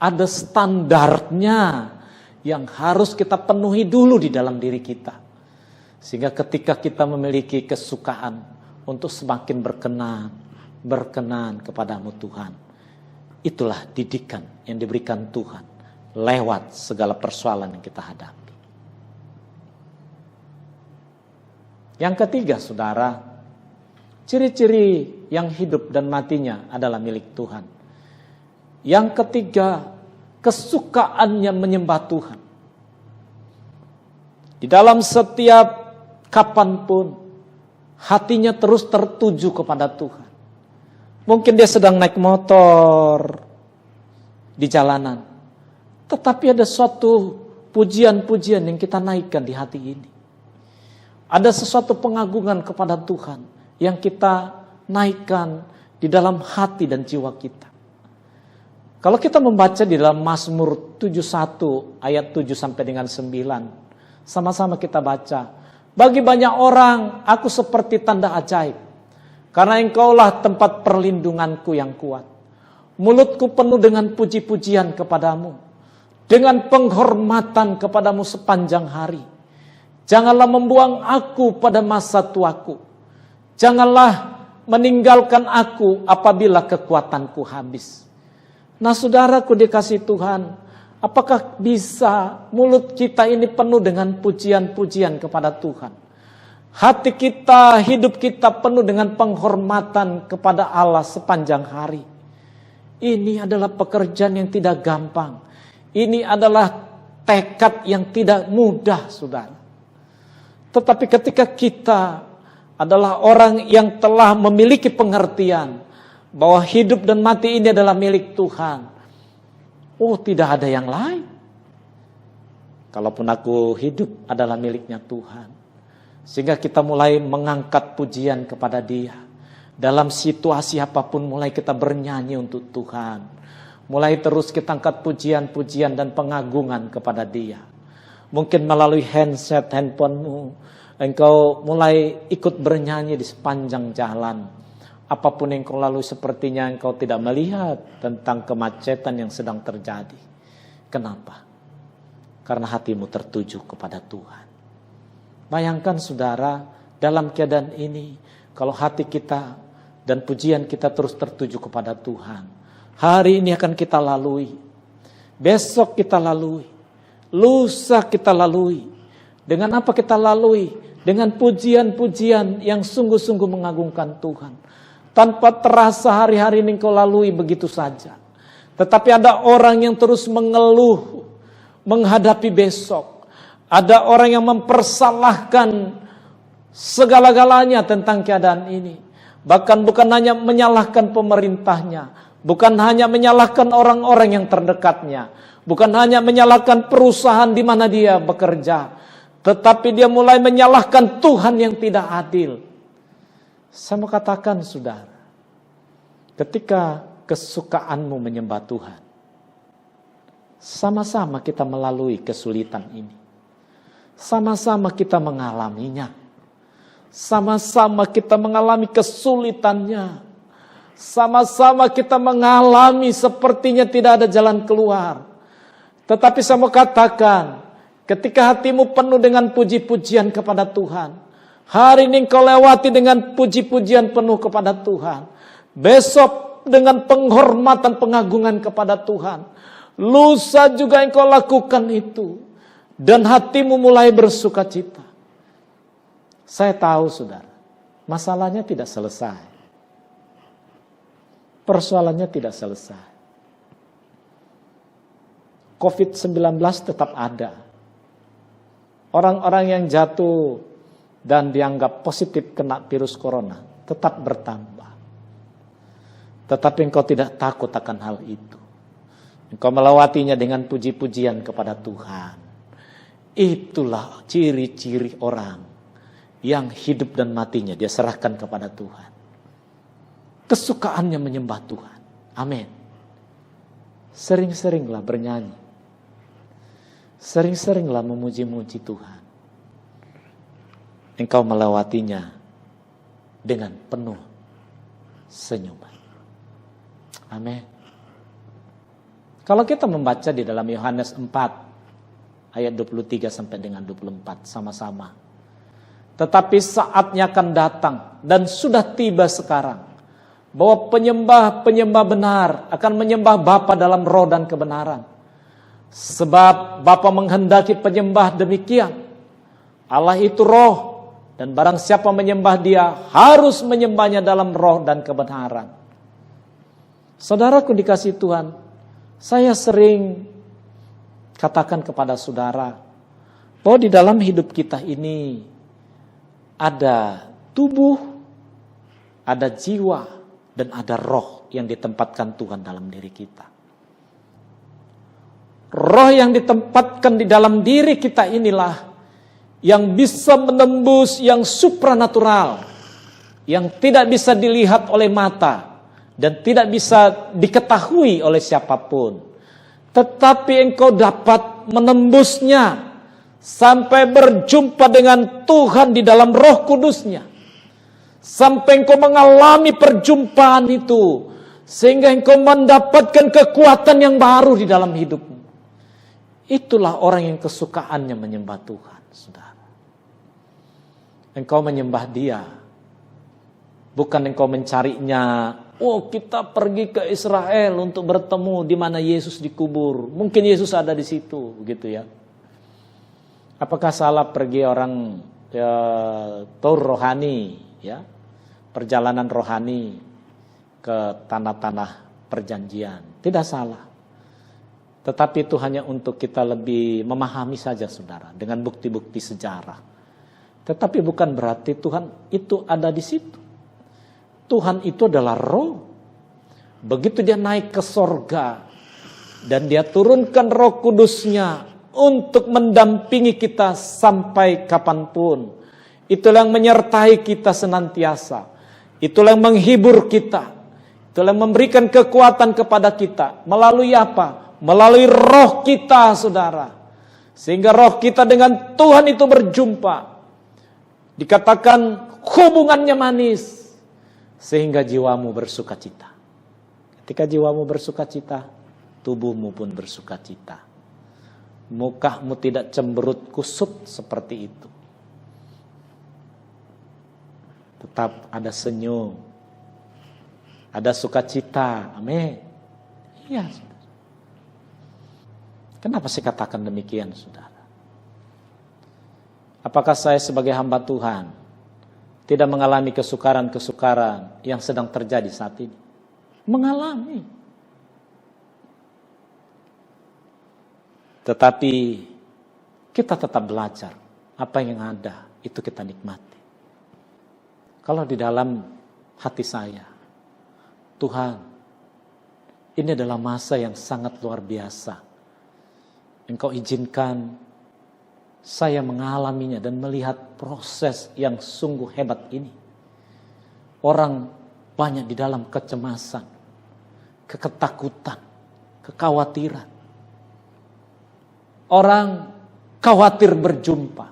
[SPEAKER 4] ada standarnya yang harus kita penuhi dulu di dalam diri kita. Sehingga ketika kita memiliki kesukaan untuk semakin berkenan kepadamu Tuhan, itulah didikan yang diberikan Tuhan lewat segala persoalan yang kita hadapi. Yang ketiga, saudara, ciri-ciri yang hidup dan matinya adalah milik Tuhan. Yang ketiga, kesukaannya menyembah Tuhan. Di dalam setiap kapanpun, hatinya terus tertuju kepada Tuhan. Mungkin dia sedang naik motor di jalanan, tetapi ada suatu pujian-pujian yang kita naikkan di hati ini. Ada sesuatu pengagungan kepada Tuhan yang kita naikkan di dalam hati dan jiwa kita. Kalau kita membaca di dalam Mazmur 71 ayat 7 sampai dengan 9, sama-sama kita baca. Bagi banyak orang aku seperti tanda ajaib, karena engkaulah tempat perlindunganku yang kuat. Mulutku penuh dengan puji-pujian kepadamu, dengan penghormatan kepadamu sepanjang hari. Janganlah membuang aku pada masa tuaku. Janganlah meninggalkan aku apabila kekuatanku habis. Nah saudaraku dikasih Tuhan, apakah bisa mulut kita ini penuh dengan pujian-pujian kepada Tuhan? Hati kita, hidup kita penuh dengan penghormatan kepada Allah sepanjang hari. Ini adalah pekerjaan yang tidak gampang. Ini adalah tekad yang tidak mudah, saudara. Tetapi ketika kita adalah orang yang telah memiliki pengertian bahwa hidup dan mati ini adalah milik Tuhan. Oh, tidak ada yang lain. Kalaupun aku hidup adalah miliknya Tuhan. Sehingga kita mulai mengangkat pujian kepada Dia. Dalam situasi apapun mulai kita bernyanyi untuk Tuhan. Mulai terus kita angkat pujian-pujian dan pengagungan kepada Dia. Mungkin melalui handphonemu, engkau mulai ikut bernyanyi di sepanjang jalan. Apapun yang kau lalui sepertinya engkau tidak melihat tentang kemacetan yang sedang terjadi. Kenapa? Karena hatimu tertuju kepada Tuhan. Bayangkan saudara, dalam keadaan ini, kalau hati kita dan pujian kita terus tertuju kepada Tuhan. Hari ini akan kita lalui. Besok kita lalui. Lusa kita lalui. Dengan apa kita lalui? Dengan pujian-pujian yang sungguh-sungguh mengagungkan Tuhan. Tanpa terasa hari-hari ini kau lalui begitu saja. Tetapi ada orang yang terus mengeluh menghadapi besok. Ada orang yang mempersalahkan segala-galanya tentang keadaan ini. Bahkan bukan hanya menyalahkan pemerintahnya. Bukan hanya menyalahkan orang-orang yang terdekatnya. Bukan hanya menyalahkan perusahaan di mana dia bekerja. Tetapi dia mulai menyalahkan Tuhan yang tidak adil. Saya mau katakan saudara, ketika kesukaanmu menyembah Tuhan, sama-sama kita melalui kesulitan ini. Sama-sama kita mengalaminya. Sama-sama kita mengalami kesulitannya. Sama-sama kita mengalami sepertinya tidak ada jalan keluar. Tetapi saya mau katakan, ketika hatimu penuh dengan puji-pujian kepada Tuhan, hari ini kau lewati dengan puji-pujian penuh kepada Tuhan. Besok dengan penghormatan pengagungan kepada Tuhan. Lusa juga engkau lakukan itu. Dan hatimu mulai bersuka cita. Saya tahu saudara, masalahnya tidak selesai. Persoalannya tidak selesai. COVID-19 tetap ada. Orang-orang yang jatuh dan dianggap positif kena virus corona tetap bertambah. Tetapi engkau tidak takut akan hal itu. Engkau melewatinya dengan puji-pujian kepada Tuhan. Itulah ciri-ciri orang yang hidup dan matinya dia serahkan kepada Tuhan. Kesukaannya menyembah Tuhan. Amin. Sering-seringlah bernyanyi. Sering-seringlah memuji-muji Tuhan. Engkau melewatinya dengan penuh senyuman. Amin. Kalau kita membaca di dalam Yohanes 4 ayat 23 sampai dengan 24 sama-sama. Tetapi saatnya akan datang dan sudah tiba sekarang bahwa penyembah-penyembah benar akan menyembah Bapa dalam roh dan kebenaran. Sebab Bapa menghendaki penyembah demikian. Allah itu roh. Dan barang siapa menyembah Dia harus menyembahnya dalam roh dan kebenaran. Saudaraku dikasih Tuhan, saya sering katakan kepada saudara bahwa di dalam hidup kita ini ada tubuh, ada jiwa, dan ada roh yang ditempatkan Tuhan dalam diri kita. Roh yang ditempatkan di dalam diri kita inilah yang bisa menembus yang supranatural, yang tidak bisa dilihat oleh mata, dan tidak bisa diketahui oleh siapapun. Tetapi engkau dapat menembusnya sampai berjumpa dengan Tuhan di dalam Roh Kudus-Nya. Sampai engkau mengalami perjumpaan itu, sehingga engkau mendapatkan kekuatan yang baru di dalam hidupmu. Itulah orang yang kesukaannya menyembah Tuhan, saudara. Engkau menyembah Dia, bukan engkau mencarinya. Oh, kita pergi ke Israel untuk bertemu di mana Yesus dikubur. Mungkin Yesus ada di situ, gitu ya. Apakah salah pergi orang tour rohani, ya, perjalanan rohani ke tanah-tanah perjanjian? Tidak salah. Tetapi itu hanya untuk kita lebih memahami saja, saudara, dengan bukti-bukti sejarah. Tetapi bukan berarti Tuhan itu ada di situ. Tuhan itu adalah roh. Begitu dia naik ke sorga dan dia turunkan Roh Kudus-Nya untuk mendampingi kita sampai kapanpun. Itulah yang menyertai kita senantiasa. Itulah yang menghibur kita. Itulah yang memberikan kekuatan kepada kita. Melalui apa? Melalui roh kita, saudara. Sehingga roh kita dengan Tuhan itu berjumpa. Dikatakan hubungannya manis. Sehingga jiwamu bersuka cita. Ketika jiwamu bersuka cita, tubuhmu pun bersuka cita. Mukamu tidak cemberut kusut seperti itu. Tetap ada senyum. Ada sukacita. Amin. Iya, saudara. Kenapa saya katakan demikian, saudara? Apakah saya sebagai hamba Tuhan tidak mengalami kesukaran-kesukaran yang sedang terjadi saat ini? Mengalami. Tetapi kita tetap belajar. Apa yang ada, itu kita nikmati. Kalau di dalam hati saya, Tuhan, ini adalah masa yang sangat luar biasa. Engkau izinkan saya mengalaminya dan melihat proses yang sungguh hebat ini. Orang banyak di dalam kecemasan, ketakutan, kekhawatiran. Orang khawatir berjumpa.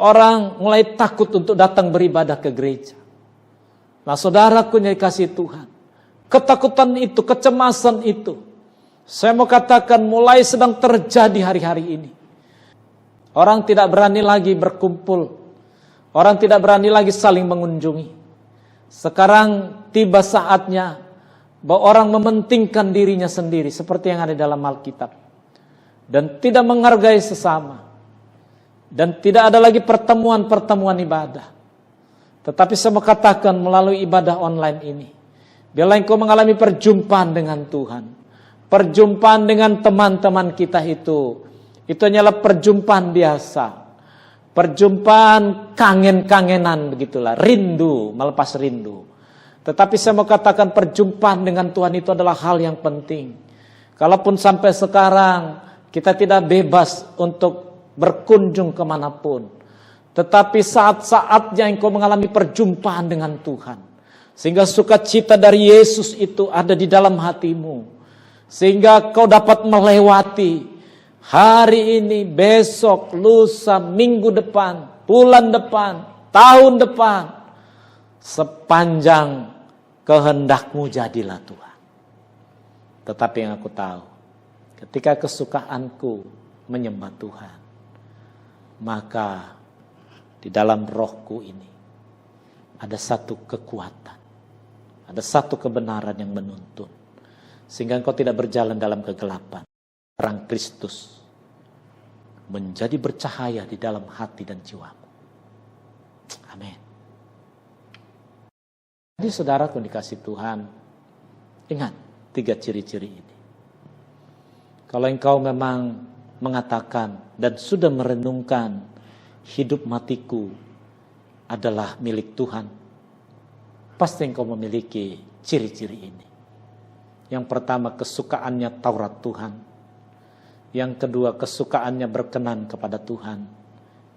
[SPEAKER 4] Orang mulai takut untuk datang beribadah ke gereja. Nah, saudaraku yang dikasihi Tuhan, ketakutan itu, kecemasan itu, saya mau katakan mulai sedang terjadi hari-hari ini. Orang tidak berani lagi berkumpul. Orang tidak berani lagi saling mengunjungi. Sekarang tiba saatnya bahwa orang mementingkan dirinya sendiri seperti yang ada dalam Alkitab. Dan tidak menghargai sesama. Dan tidak ada lagi pertemuan-pertemuan ibadah. Tetapi saya mau katakan melalui ibadah online ini, bila engkau mengalami perjumpaan dengan Tuhan, perjumpaan dengan teman-teman kita itu hanyalah perjumpaan biasa. Perjumpaan kangen-kangenan begitulah. Rindu, melepas rindu. Tetapi saya mau katakan perjumpaan dengan Tuhan itu adalah hal yang penting. Kalaupun sampai sekarang kita tidak bebas untuk berkunjung kemanapun. Tetapi saat-saatnya engkau mengalami perjumpaan dengan Tuhan. Sehingga sukacita dari Yesus itu ada di dalam hatimu. Sehingga kau dapat melewati hari ini, besok, lusa, minggu depan, bulan depan, tahun depan. Sepanjang kehendakmu jadilah Tuhan. Tetapi yang aku tahu, ketika kesukaanku menyembah Tuhan, maka di dalam rohku ini ada satu kekuatan, ada satu kebenaran yang menuntun. Sehingga engkau tidak berjalan dalam kegelapan. Terang Kristus menjadi bercahaya di dalam hati dan jiwamu. Amin. Jadi saudaraku dikasih Tuhan, ingat 3 ciri-ciri ini. Kalau engkau memang mengatakan dan sudah merenungkan hidup matiku adalah milik Tuhan, pasti engkau memiliki ciri-ciri ini. Yang pertama, kesukaannya Taurat Tuhan. Yang kedua, kesukaannya berkenan kepada Tuhan.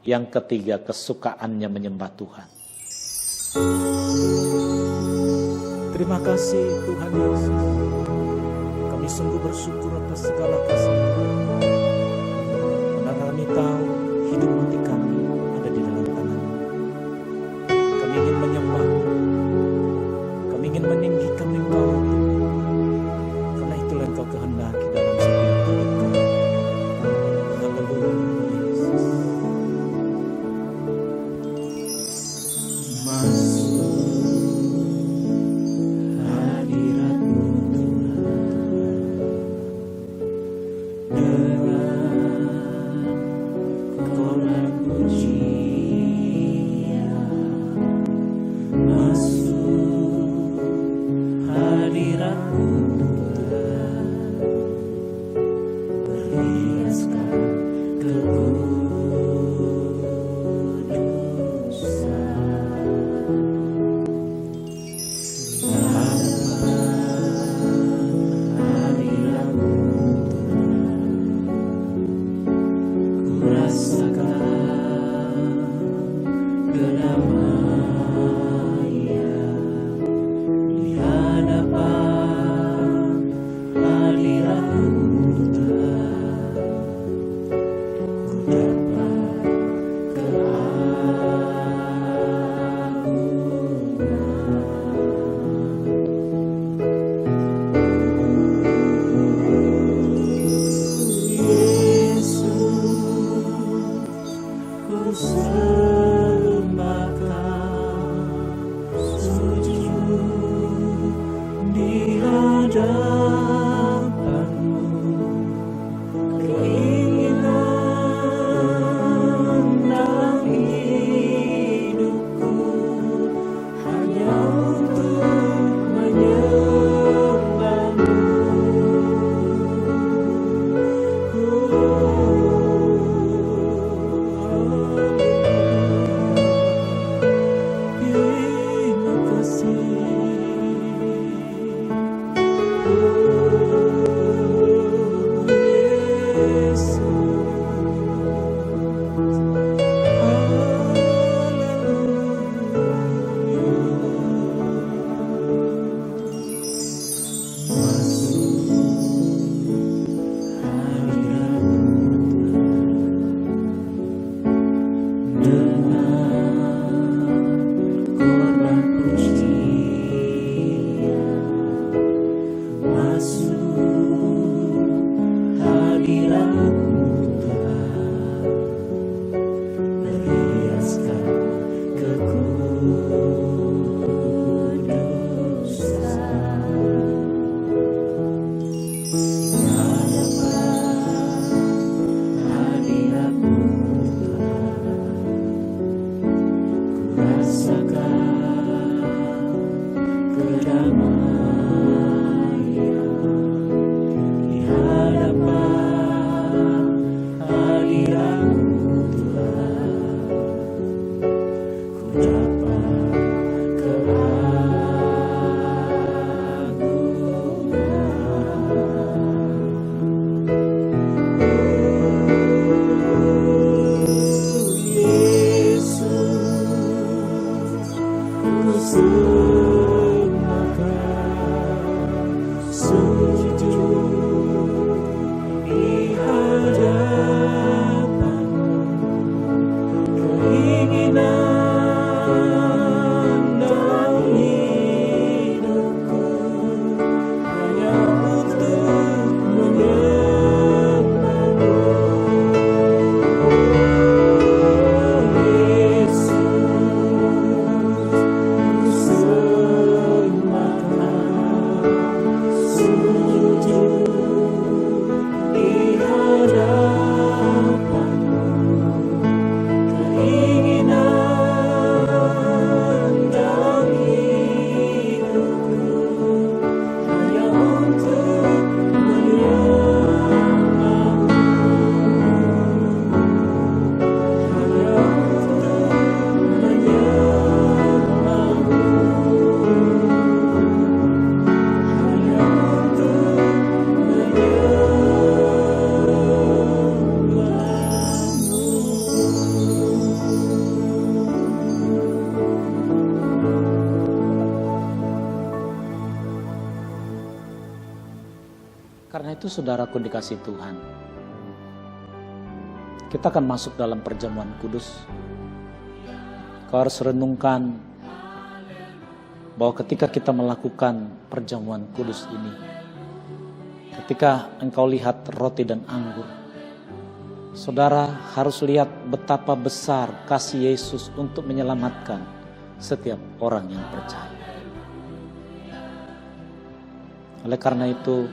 [SPEAKER 4] Yang ketiga, kesukaannya menyembah Tuhan. Terima kasih Tuhan Yesus. Kami sungguh bersyukur atas segala kasih. Karena kami tahu hidup mati kami ada di dalam tangan-Mu. Kami ingin menyembah, kami ingin meninggikan Engkau, karena itulah Engkau kehendaki dalam setiap hidup kami. Haleluya Yesus. Masuk hadirat-Mu dengan koran pujian. Masuk hadirat-Mu berhiaskan di hadapan itu saudaraku dikasih Tuhan, kita akan masuk dalam perjamuan kudus. Kau harus renungkan bahwa ketika kita melakukan perjamuan kudus ini, ketika engkau lihat roti dan anggur, saudara harus lihat betapa besar kasih Yesus untuk menyelamatkan setiap orang yang percaya. Oleh karena itu,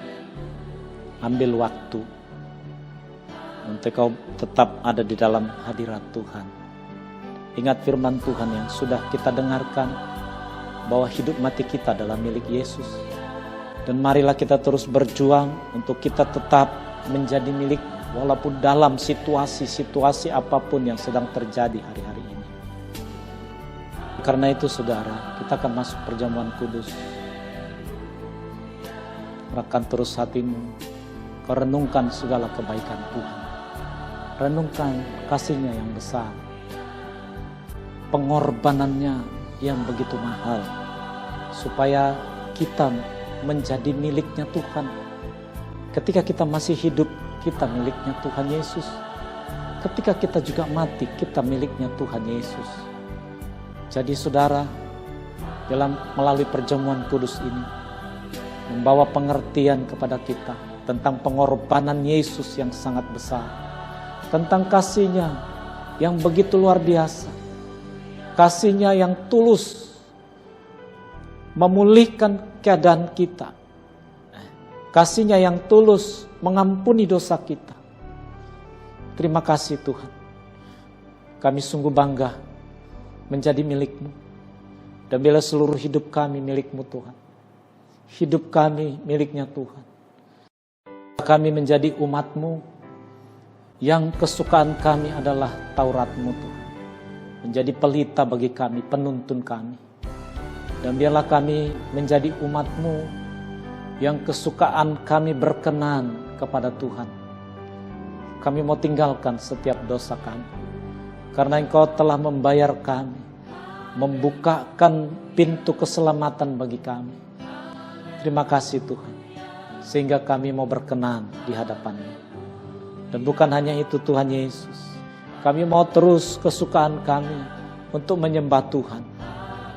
[SPEAKER 4] ambil waktu untuk kau tetap ada di dalam hadirat Tuhan. Ingat firman Tuhan yang sudah kita dengarkan, bahwa hidup mati kita adalah milik Yesus. Dan marilah kita terus berjuang untuk kita tetap menjadi milik, walaupun dalam situasi-situasi apapun yang sedang terjadi hari-hari ini. Karena itu saudara, kita akan masuk perjamuan kudus. Serahkan terus hatimu, kau renungkan segala kebaikan Tuhan. Renungkan kasih-Nya yang besar, pengorbanannya yang begitu mahal, supaya kita menjadi miliknya Tuhan. Ketika kita masih hidup, kita miliknya Tuhan Yesus. Ketika kita juga mati, kita miliknya Tuhan Yesus. Jadi saudara, melalui perjamuan kudus ini, membawa pengertian kepada kita tentang pengorbanan Yesus yang sangat besar, tentang kasih-Nya yang begitu luar biasa, kasih-Nya yang tulus memulihkan keadaan kita, kasih-Nya yang tulus mengampuni dosa kita. Terima kasih Tuhan, kami sungguh bangga menjadi milik-Mu, dan bila seluruh hidup kami milik-Mu Tuhan. Hidup kami miliknya Tuhan. Kami menjadi umat-Mu yang kesukaan kami adalah Taurat-Mu Tuhan. Menjadi pelita bagi kami, penuntun kami. Dan biarlah kami menjadi umat-Mu yang kesukaan kami berkenan kepada Tuhan. Kami mau tinggalkan setiap dosa kami, karena Engkau telah membayar kami, membukakan pintu keselamatan bagi kami. Terima kasih Tuhan, sehingga kami mau berkenan di hadapan-Mu. Dan bukan hanya itu Tuhan Yesus, kami mau terus kesukaan kami untuk menyembah Tuhan,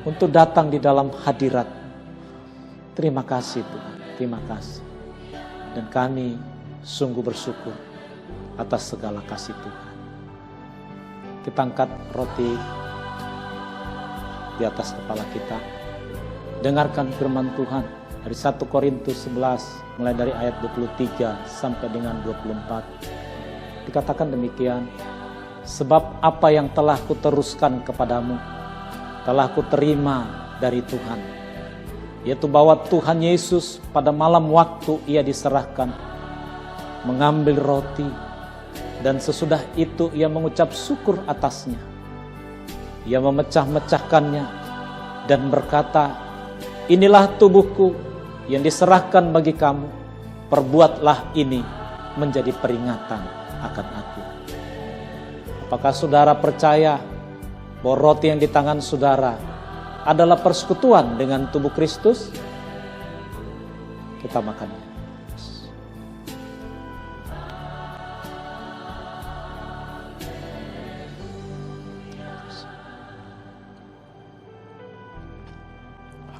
[SPEAKER 4] untuk datang di dalam hadirat-Mu. Terima kasih Tuhan, terima kasih. Dan kami sungguh bersyukur atas segala kasih Tuhan. Kita angkat roti di atas kepala kita. Dengarkan firman Tuhan dari 1 Korintus 11 mulai dari ayat 23 sampai dengan 24. Dikatakan demikian, sebab apa yang telah kuteruskan kepadamu telah kuterima dari Tuhan, yaitu bahwa Tuhan Yesus pada malam waktu Ia diserahkan mengambil roti, dan sesudah itu Ia mengucap syukur atasnya. Ia memecah-mecahkannya dan berkata, inilah tubuhku yang diserahkan bagi kamu, perbuatlah ini menjadi peringatan akan aku. Apakah saudara percaya bahwa roti yang di tangan saudara adalah persekutuan dengan tubuh Kristus? Kita makannya.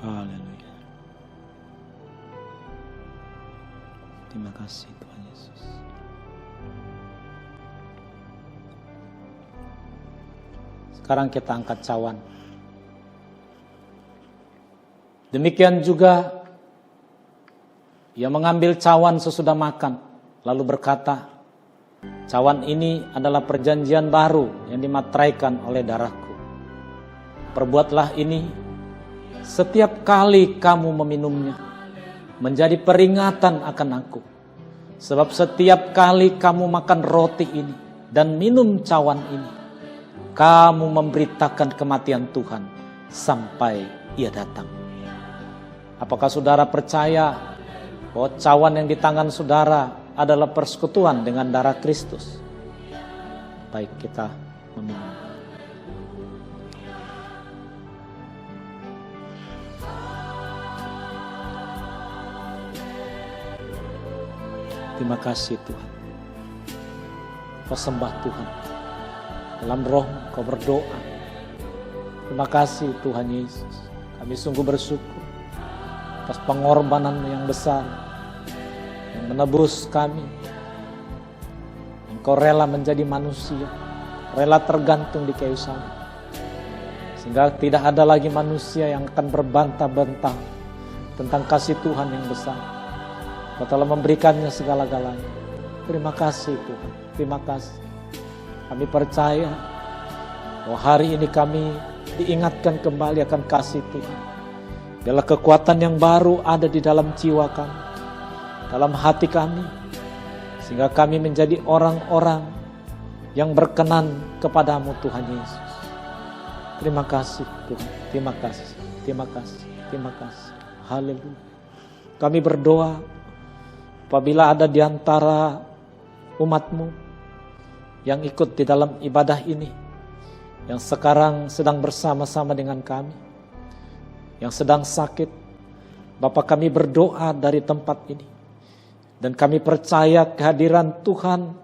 [SPEAKER 4] Haleluya. Terima kasih Tuhan Yesus. Sekarang kita angkat cawan. Demikian juga ia mengambil cawan sesudah makan, lalu berkata, cawan ini adalah perjanjian baru yang dimateraikan oleh darahku. Perbuatlah ini setiap kali kamu meminumnya, menjadi peringatan akan aku. Sebab setiap kali kamu makan roti ini dan minum cawan ini, kamu memberitakan kematian Tuhan sampai Ia datang. Apakah saudara percaya bahwa cawan yang di tangan saudara adalah persekutuan dengan darah Kristus? Baik, kita meminum. Terima kasih Tuhan. Kau sembah Tuhan. Dalam roh Kau berdoa. Terima kasih Tuhan Yesus. Kami sungguh bersyukur atas pengorbanan yang besar yang menebus kami. Engkau rela menjadi manusia, rela tergantung di kayu salib, sehingga tidak ada lagi manusia yang akan berbantah-bantah tentang kasih Tuhan yang besar. Kau telah memberikannya segala-galanya. Terima kasih Tuhan, terima kasih. Kami percaya bahwa hari ini kami diingatkan kembali akan kasih Tuhan. Biarlah kekuatan yang baru ada di dalam jiwa kami, dalam hati kami, sehingga kami menjadi orang-orang yang berkenan kepadamu Tuhan Yesus. Terima kasih Tuhan, terima kasih, terima kasih, terima kasih. Haleluya. Kami berdoa apabila ada di antara umat-Mu yang ikut di dalam ibadah ini, yang sekarang sedang bersama-sama dengan kami, yang sedang sakit, Bapa, kami berdoa dari tempat ini. Dan kami percaya kehadiran Tuhan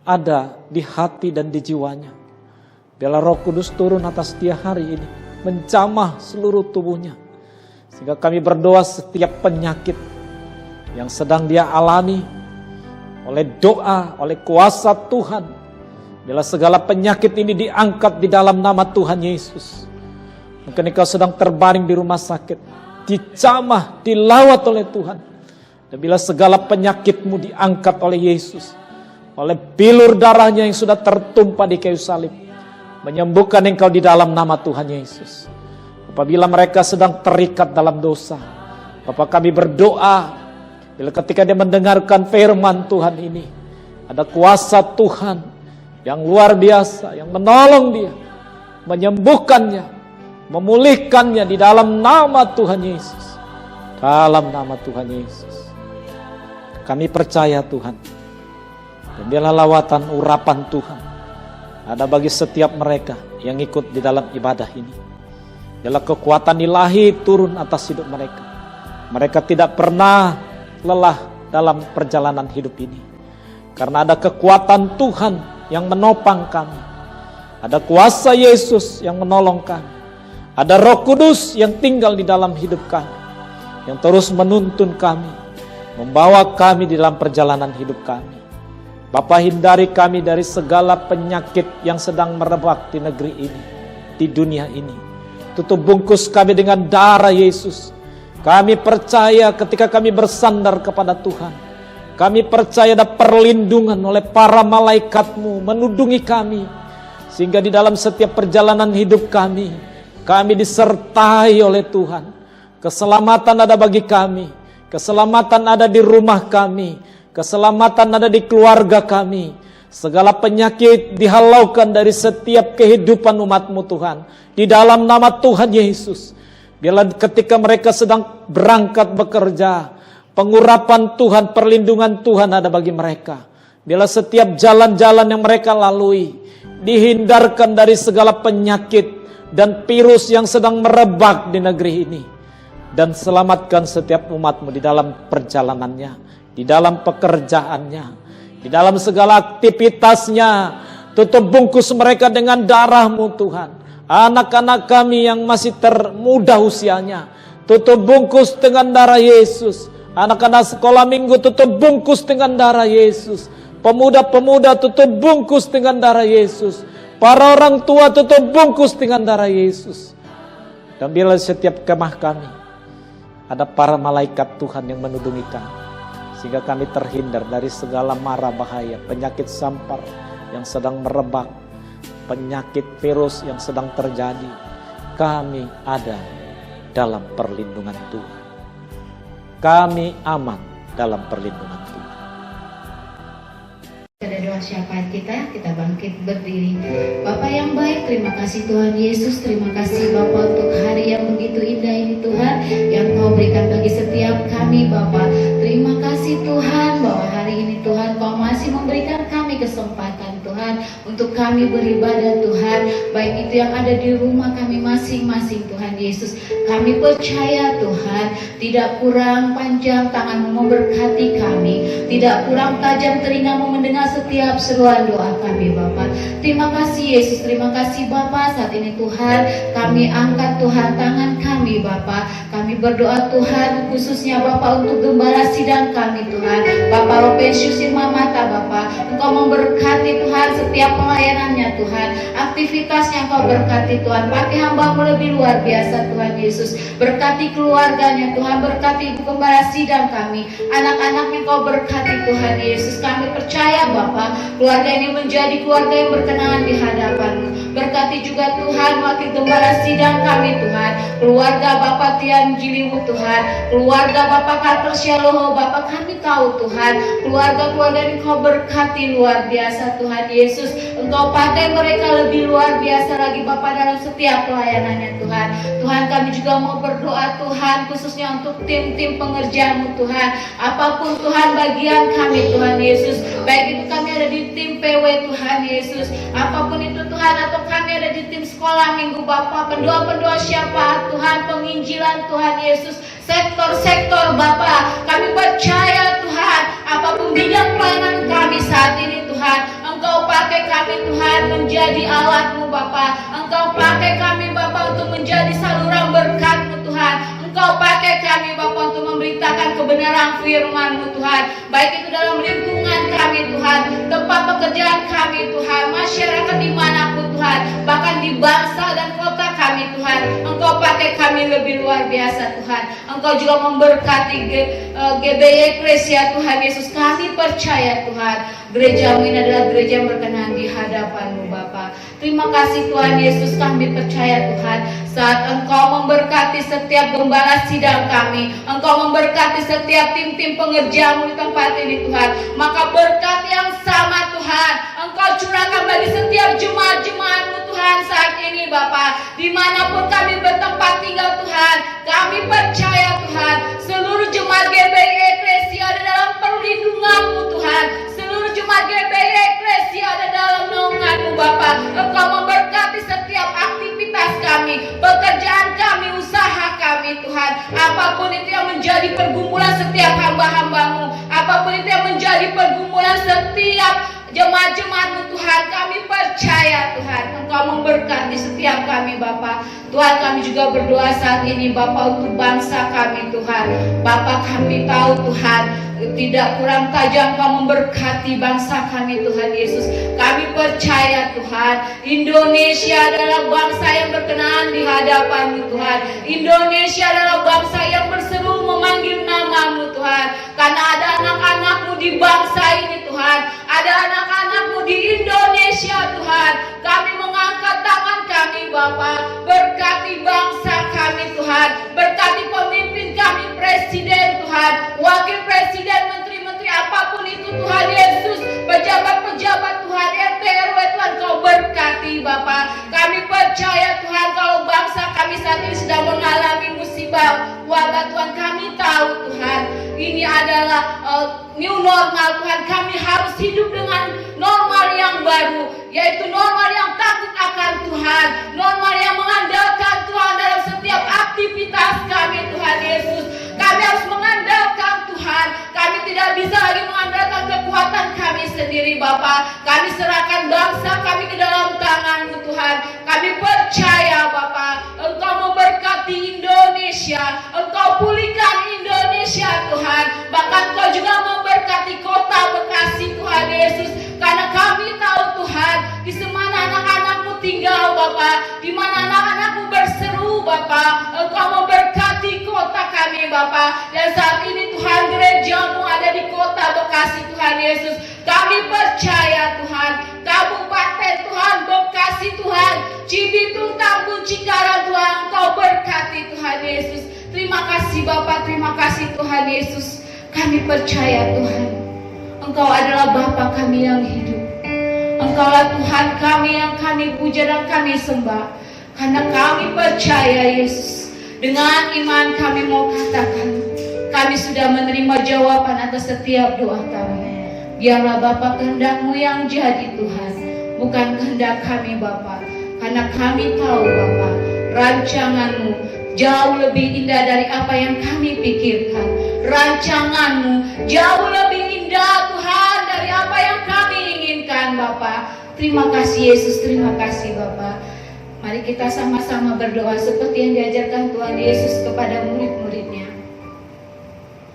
[SPEAKER 4] ada di hati dan di jiwanya. Biarlah Roh Kudus turun atas dia hari ini, menjamah seluruh tubuhnya. Sehingga kami berdoa setiap penyakit yang sedang dia alami, oleh doa, oleh kuasa Tuhan, biarlah segala penyakit ini diangkat di dalam nama Tuhan Yesus. Mungkin engkau sedang terbaring di rumah sakit, dijamah, dilawat oleh Tuhan. Dan bila segala penyakitmu diangkat oleh Yesus, oleh bilur darahnya yang sudah tertumpah di kayu salib, menyembuhkan engkau di dalam nama Tuhan Yesus. Apabila mereka sedang terikat dalam dosa, Bapa, kami berdoa, bila ketika dia mendengarkan firman Tuhan ini, ada kuasa Tuhan yang luar biasa, yang menolong dia, menyembuhkannya, memulihkannya di dalam nama Tuhan Yesus. Dalam nama Tuhan Yesus. Kami percaya Tuhan. Dan biarlah lawatan urapan Tuhan ada bagi setiap mereka yang ikut di dalam ibadah ini. Biarlah kekuatan ilahi turun atas hidup mereka. Mereka tidak pernah lelah dalam perjalanan hidup ini. Karena ada kekuatan Tuhan yang menopang kami. Ada kuasa Yesus yang menolong kami. Ada Roh Kudus yang tinggal di dalam hidup kami, yang terus menuntun kami, membawa kami di dalam perjalanan hidup kami. Bapa, hindari kami dari segala penyakit yang sedang merebak di negeri ini, di dunia ini. Tutup bungkus kami dengan darah Yesus. Kami percaya ketika kami bersandar kepada Tuhan, kami percaya ada perlindungan oleh para malaikat-Mu menudungi kami, sehingga di dalam setiap perjalanan hidup kami disertai oleh Tuhan. Keselamatan ada bagi kami, keselamatan ada di rumah kami, keselamatan ada di keluarga kami. Segala penyakit dihalaukan dari setiap kehidupan umat-Mu Tuhan, di dalam nama Tuhan Yesus. Biarlah ketika mereka sedang berangkat bekerja, pengurapan Tuhan, perlindungan Tuhan ada bagi mereka. Biarlah setiap jalan-jalan yang mereka lalui dihindarkan dari segala penyakit dan virus yang sedang merebak di negeri ini. Dan selamatkan setiap umat-Mu di dalam perjalanannya, di dalam pekerjaannya, di dalam segala aktivitasnya. Tutup bungkus mereka dengan darah-Mu Tuhan. Anak-anak kami yang masih termuda usianya, tutup bungkus dengan darah Yesus. Anak-anak sekolah minggu, tutup bungkus dengan darah Yesus. Pemuda-pemuda, tutup bungkus dengan darah Yesus. Para orang tua, tutup bungkus dengan darah Yesus. Dan bila setiap kemah kami ada para malaikat Tuhan yang menudungi kami, sehingga kami terhindar dari segala mara bahaya, penyakit sampar yang sedang merebak, penyakit virus yang sedang terjadi. Kami ada dalam perlindungan Tuhan. Kami aman dalam perlindungan Tuhan.
[SPEAKER 5] Pada doa syafaat kita bangkit berdiri. Bapa yang baik, terima kasih Tuhan Yesus. Terima kasih Bapa untuk hari yang begitu indah ini Tuhan, yang Kau berikan bagi setiap kami Bapa. Terima kasih Tuhan bahwa hari ini Tuhan Kau masih memberikan kami kesempatan Tuhan Tuhan, untuk kami beribadah Tuhan, baik itu yang ada di rumah kami masing-masing Tuhan Yesus. Kami percaya Tuhan, tidak kurang panjang tangan-Mu memberkati kami, tidak kurang tajam telinga-Mu mendengar setiap seruan doa kami Bapa. Terima kasih Yesus, terima kasih Bapa. Saat ini Tuhan, kami angkat Tuhan tangan kami Bapa. Kami berdoa Tuhan, khususnya Bapa untuk gembala sidang kami Tuhan, Bapak Ropesius Irmamata Bapa. Engkau memberkati Tuhan setiap pelayanannya Tuhan, aktivitasnya Engkau berkati Tuhan. Pakai hamba-Mu lebih luar biasa Tuhan Yesus. Berkati keluarganya Tuhan, berkati Ibu Gembala sidang kami, anak-anaknya Engkau berkati Tuhan Yesus. Kami percaya Bapa, keluarga ini menjadi keluarga yang berkenan di hadapan-Mu. Berkati juga Tuhan wakil gembala sidang kami Tuhan, keluarga Bapak Tian Jiliwu Tuhan, keluarga Bapak Karter Syaloho Bapak, kami tahu Tuhan, keluarga-keluarga ini Engkau berkati luar biasa Tuhan Yesus. Engkau pakai mereka lebih luar biasa lagi Bapak dalam setiap pelayanannya Tuhan. Tuhan, kami juga mau berdoa Tuhan, khususnya untuk tim-tim pengerja-Mu Tuhan. Apapun Tuhan bagian kami Tuhan Yesus, baik itu kami ada di tim PW Tuhan Yesus, apapun itu Tuhan, atau kami ada di tim sekolah minggu Bapak, pendoa-pendoa syafaat Tuhan, penginjilan Tuhan Yesus, sektor-sektor Bapak, kami percaya Tuhan, apapun bidang pelayanan kami saat ini Tuhan, Engkau pakai kami Tuhan menjadi alat-Mu Bapak. Engkau pakai kami Bapak untuk menjadi saluran berkat-Mu Tuhan. Engkau pakai kami Bapak untuk memberitakan kebenaran firman-Mu Tuhan, baik itu dalam lingkungan kami Tuhan, tempat pekerjaan kami Tuhan, masyarakat dimanapun Tuhan, bahkan di bangsa dan kota kami Tuhan. Engkau pakai kami lebih luar biasa Tuhan. Engkau juga memberkati GBI Eklesia Tuhan Yesus. Kami percaya Tuhan, gereja-Mu ini adalah gereja yang berkenan di hadapan-Mu Bapa. Terima kasih Tuhan Yesus, kami percaya Tuhan, saat Engkau memberkati setiap gembala sidang kami, Engkau memberkati setiap tim-tim pengerja-Mu di tempat ini Tuhan, maka berkat yang sama Tuhan Engkau curahkan bagi setiap jemaat-jemaat-Mu Tuhan saat ini Bapa. Dimanapun kami bertempat tinggal Tuhan, kami percaya Tuhan, seluruh jemaat GBI Eklesia ada dalam perlindungan-Mu Tuhan. Seluruh jemaat GBI Eklesia ada dalam naungan-Mu Bapa. Engkau memberkati setiap aktivitas kami, pekerjaan kami, usaha kami Tuhan. Apapun itu yang menjadi pergumulan setiap hamba-hamba-Mu, apapun itu yang menjadi pergumulan setiap jemaat-jemaat-Mu Tuhan, kami percaya Tuhan Engkau memberkati setiap kami Bapa. Tuhan, kami juga berdoa saat ini Bapa untuk bangsa kami Tuhan. Bapa, kami tahu Tuhan, tidak kurang tajam Engkau memberkati bangsa kami Tuhan Yesus. Kami percaya Tuhan, Indonesia adalah bangsa yang berkenan di hadapan-Mu Tuhan. Indonesia adalah bangsa yang berseru memanggil nama-Mu Tuhan. Karena ada anak-anak-Mu di bangsa ini Tuhan, ada anak-anak-Mu di Indonesia Tuhan. Kami mengangkat tangan kami Bapa, berkati bangsa kami Tuhan, berkati pemimpin kami, presiden Tuhan, wakil presiden, menteri-menteri, apapun itu Tuhan Yesus, pejabat-pejabat Tuhan, RT RW Tuhan, Kau berkati Bapa. Kami percaya Tuhan, kalau bangsa kami saat ini sedang mengalami musibah wabah Tuhan, kami tahu Tuhan, ini adalah new normal Tuhan. Kami harus hidup dengan normal yang baru, yaitu normal yang takut akan Tuhan, normal yang mengandalkan Tuhan dalam setiap aktivitas kami Tuhan Yesus. Kami harus mengandalkan Tuhan. Kami tidak bisa lagi mengandalkan kekuatan kami sendiri Bapa. Kami serahkan bangsa kami ke dalam tangan-Mu Tuhan. Kami percaya Bapa, Engkau memberkati Indonesia, Engkau pulihkan Indonesia Tuhan. Bahkan Engkau juga memberkati kota Bekasi Tuhan Yesus. Karena kami tahu Tuhan, di mana anak-anak-Mu tinggal Bapa, di mana anak-anak-Mu berseru Bapa, Engkau memberkati kota kami Bapa. Dan saat ini Tuhan, gereja-Mu ada di kota Bekasi Tuhan Yesus. Kami percaya Tuhan, Kabupaten Tuhan, Bekasi Tuhan, Cibitung, Tambun, Cikarang Tuhan, Engkau berkati Tuhan Yesus. Terima kasih Bapa, terima kasih Tuhan Yesus. Kami percaya Tuhan, Engkau adalah Bapa kami yang hidup. Engkaulah Tuhan kami yang kami puja dan kami sembah. Karena kami percaya Yesus, dengan iman kami mau katakan, kami sudah menerima jawaban atas setiap doa kami. Biarlah Bapa kehendak-Mu yang jadi Tuhan, bukan kehendak kami Bapa. Karena kami tahu Bapa, rancangan-Mu jauh lebih indah dari apa yang kami pikirkan. Rancangan-Mu jauh lebih indah Tuhan dari apa yang kami inginkan Bapa. Terima kasih Yesus, terima kasih Bapa. Mari kita sama-sama berdoa seperti yang diajarkan Tuhan Yesus kepada murid-muridnya.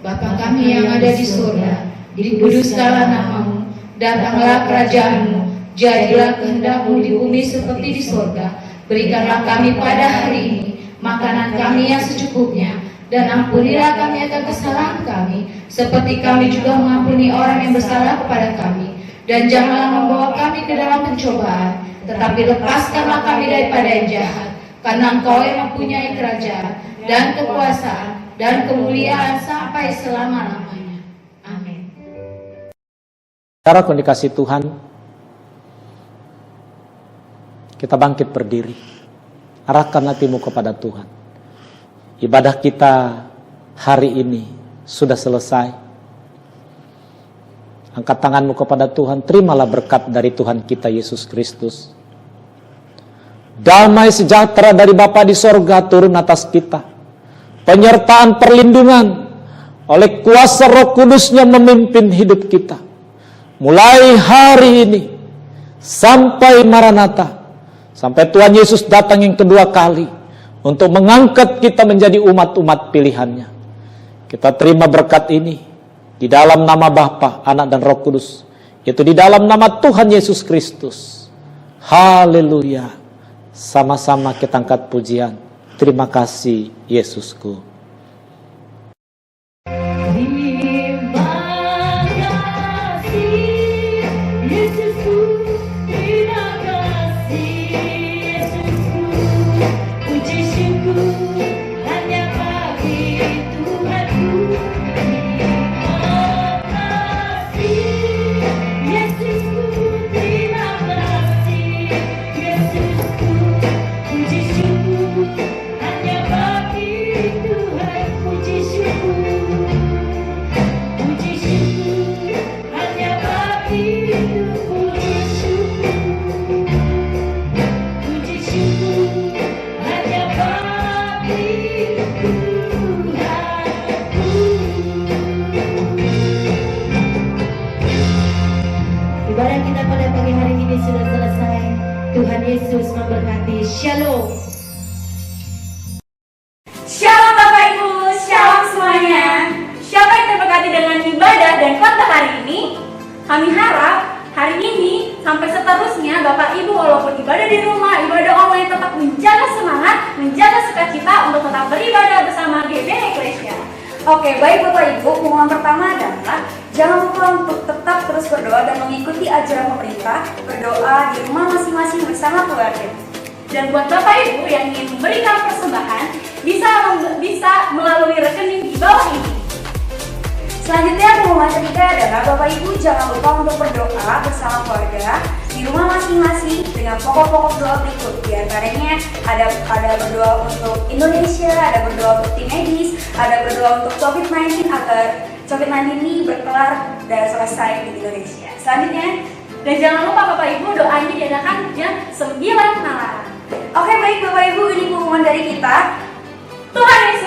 [SPEAKER 5] Bapa kami yang ada di surga, dikuduskanlah nama-Mu, datanglah kerajaan-Mu, jadilah kehendak-Mu di bumi seperti di surga. Berikanlah kami pada hari ini makanan kami yang secukupnya, dan ampunilah kami akan kesalahan kami, seperti kami juga mengampuni orang yang bersalah kepada kami. Dan janganlah membawa kami ke dalam pencobaan, tetapi lepaskanlah kami daripada yang jahat. Karena Engkau yang mempunyai kerajaan dan kekuasaan dan kemuliaan sampai selama-lamanya. Amin.
[SPEAKER 4] Saudara yang dikasihi Tuhan, kita bangkit berdiri. Arahkan hatimu kepada Tuhan. Ibadah kita hari ini sudah selesai. Angkat tanganmu kepada Tuhan, terimalah berkat dari Tuhan kita Yesus Kristus. Damai sejahtera dari Bapa di sorga turun atas kita. Penyertaan perlindungan oleh kuasa Roh Kudus-Nya memimpin hidup kita. Mulai hari ini sampai Maranatha, sampai Tuhan Yesus datang yang kedua kali untuk mengangkat kita menjadi umat-umat pilihannya. Kita terima berkat ini di dalam nama Bapa, Anak dan Roh Kudus, yaitu di dalam nama Tuhan Yesus Kristus. Haleluya. Sama-sama kita angkat pujian. Terima kasih Yesusku.
[SPEAKER 5] Terima kasih Yesusku, terima kasih Yesusku. Puji syukur hanya bagi Tuhanku. Terima kasih Yesusku, terima kasih Yesusku. Puji syukur hanya bagi Tuhan. Puji syukur, puji syukur hanya bagi Tuhan. Puji syukur, puji syukur hanya bagi Tuhanku. Ibadah kita pada pagi hari ini sudah selesai. Tuhan Yesus memberkati. Shalom.
[SPEAKER 3] Shalom Bapak Ibu, shalom semuanya. Siapa yang terberkati dengan ibadah dan khotbah hari ini? Kami harap hari ini sampai seterusnya Bapak Ibu walaupun ibadah di rumah, ibadah online tetap menjaga semangat, menjaga sukacita untuk tetap beribadah bersama GBI Ecclesia. Oke, baik Bapak Ibu, pengumuman pertama adalah jangan lupa untuk tetap terus berdoa dan mengikuti ajaran pemerintah, berdoa di rumah masing-masing bersama keluarga. Dan buat Bapak Ibu yang ingin memberikan persembahan, bisa melalui rekening di bawah ini. Selanjutnya pengumuman ketiga adalah Bapak Ibu jangan lupa untuk berdoa bersama keluarga di rumah masing-masing dengan pokok-pokok doa berikut. Di antaranya ada berdoa untuk Indonesia, ada berdoa untuk tim medis, ada berdoa untuk COVID-19 agar COVID-19 ini berkelar dan selesai di Indonesia. Selanjutnya, dan jangan lupa Bapak Ibu doanya diadakan jam 9 malam. Oke baik Bapak Ibu, ini pengumuman dari kita. Tuhan Yesus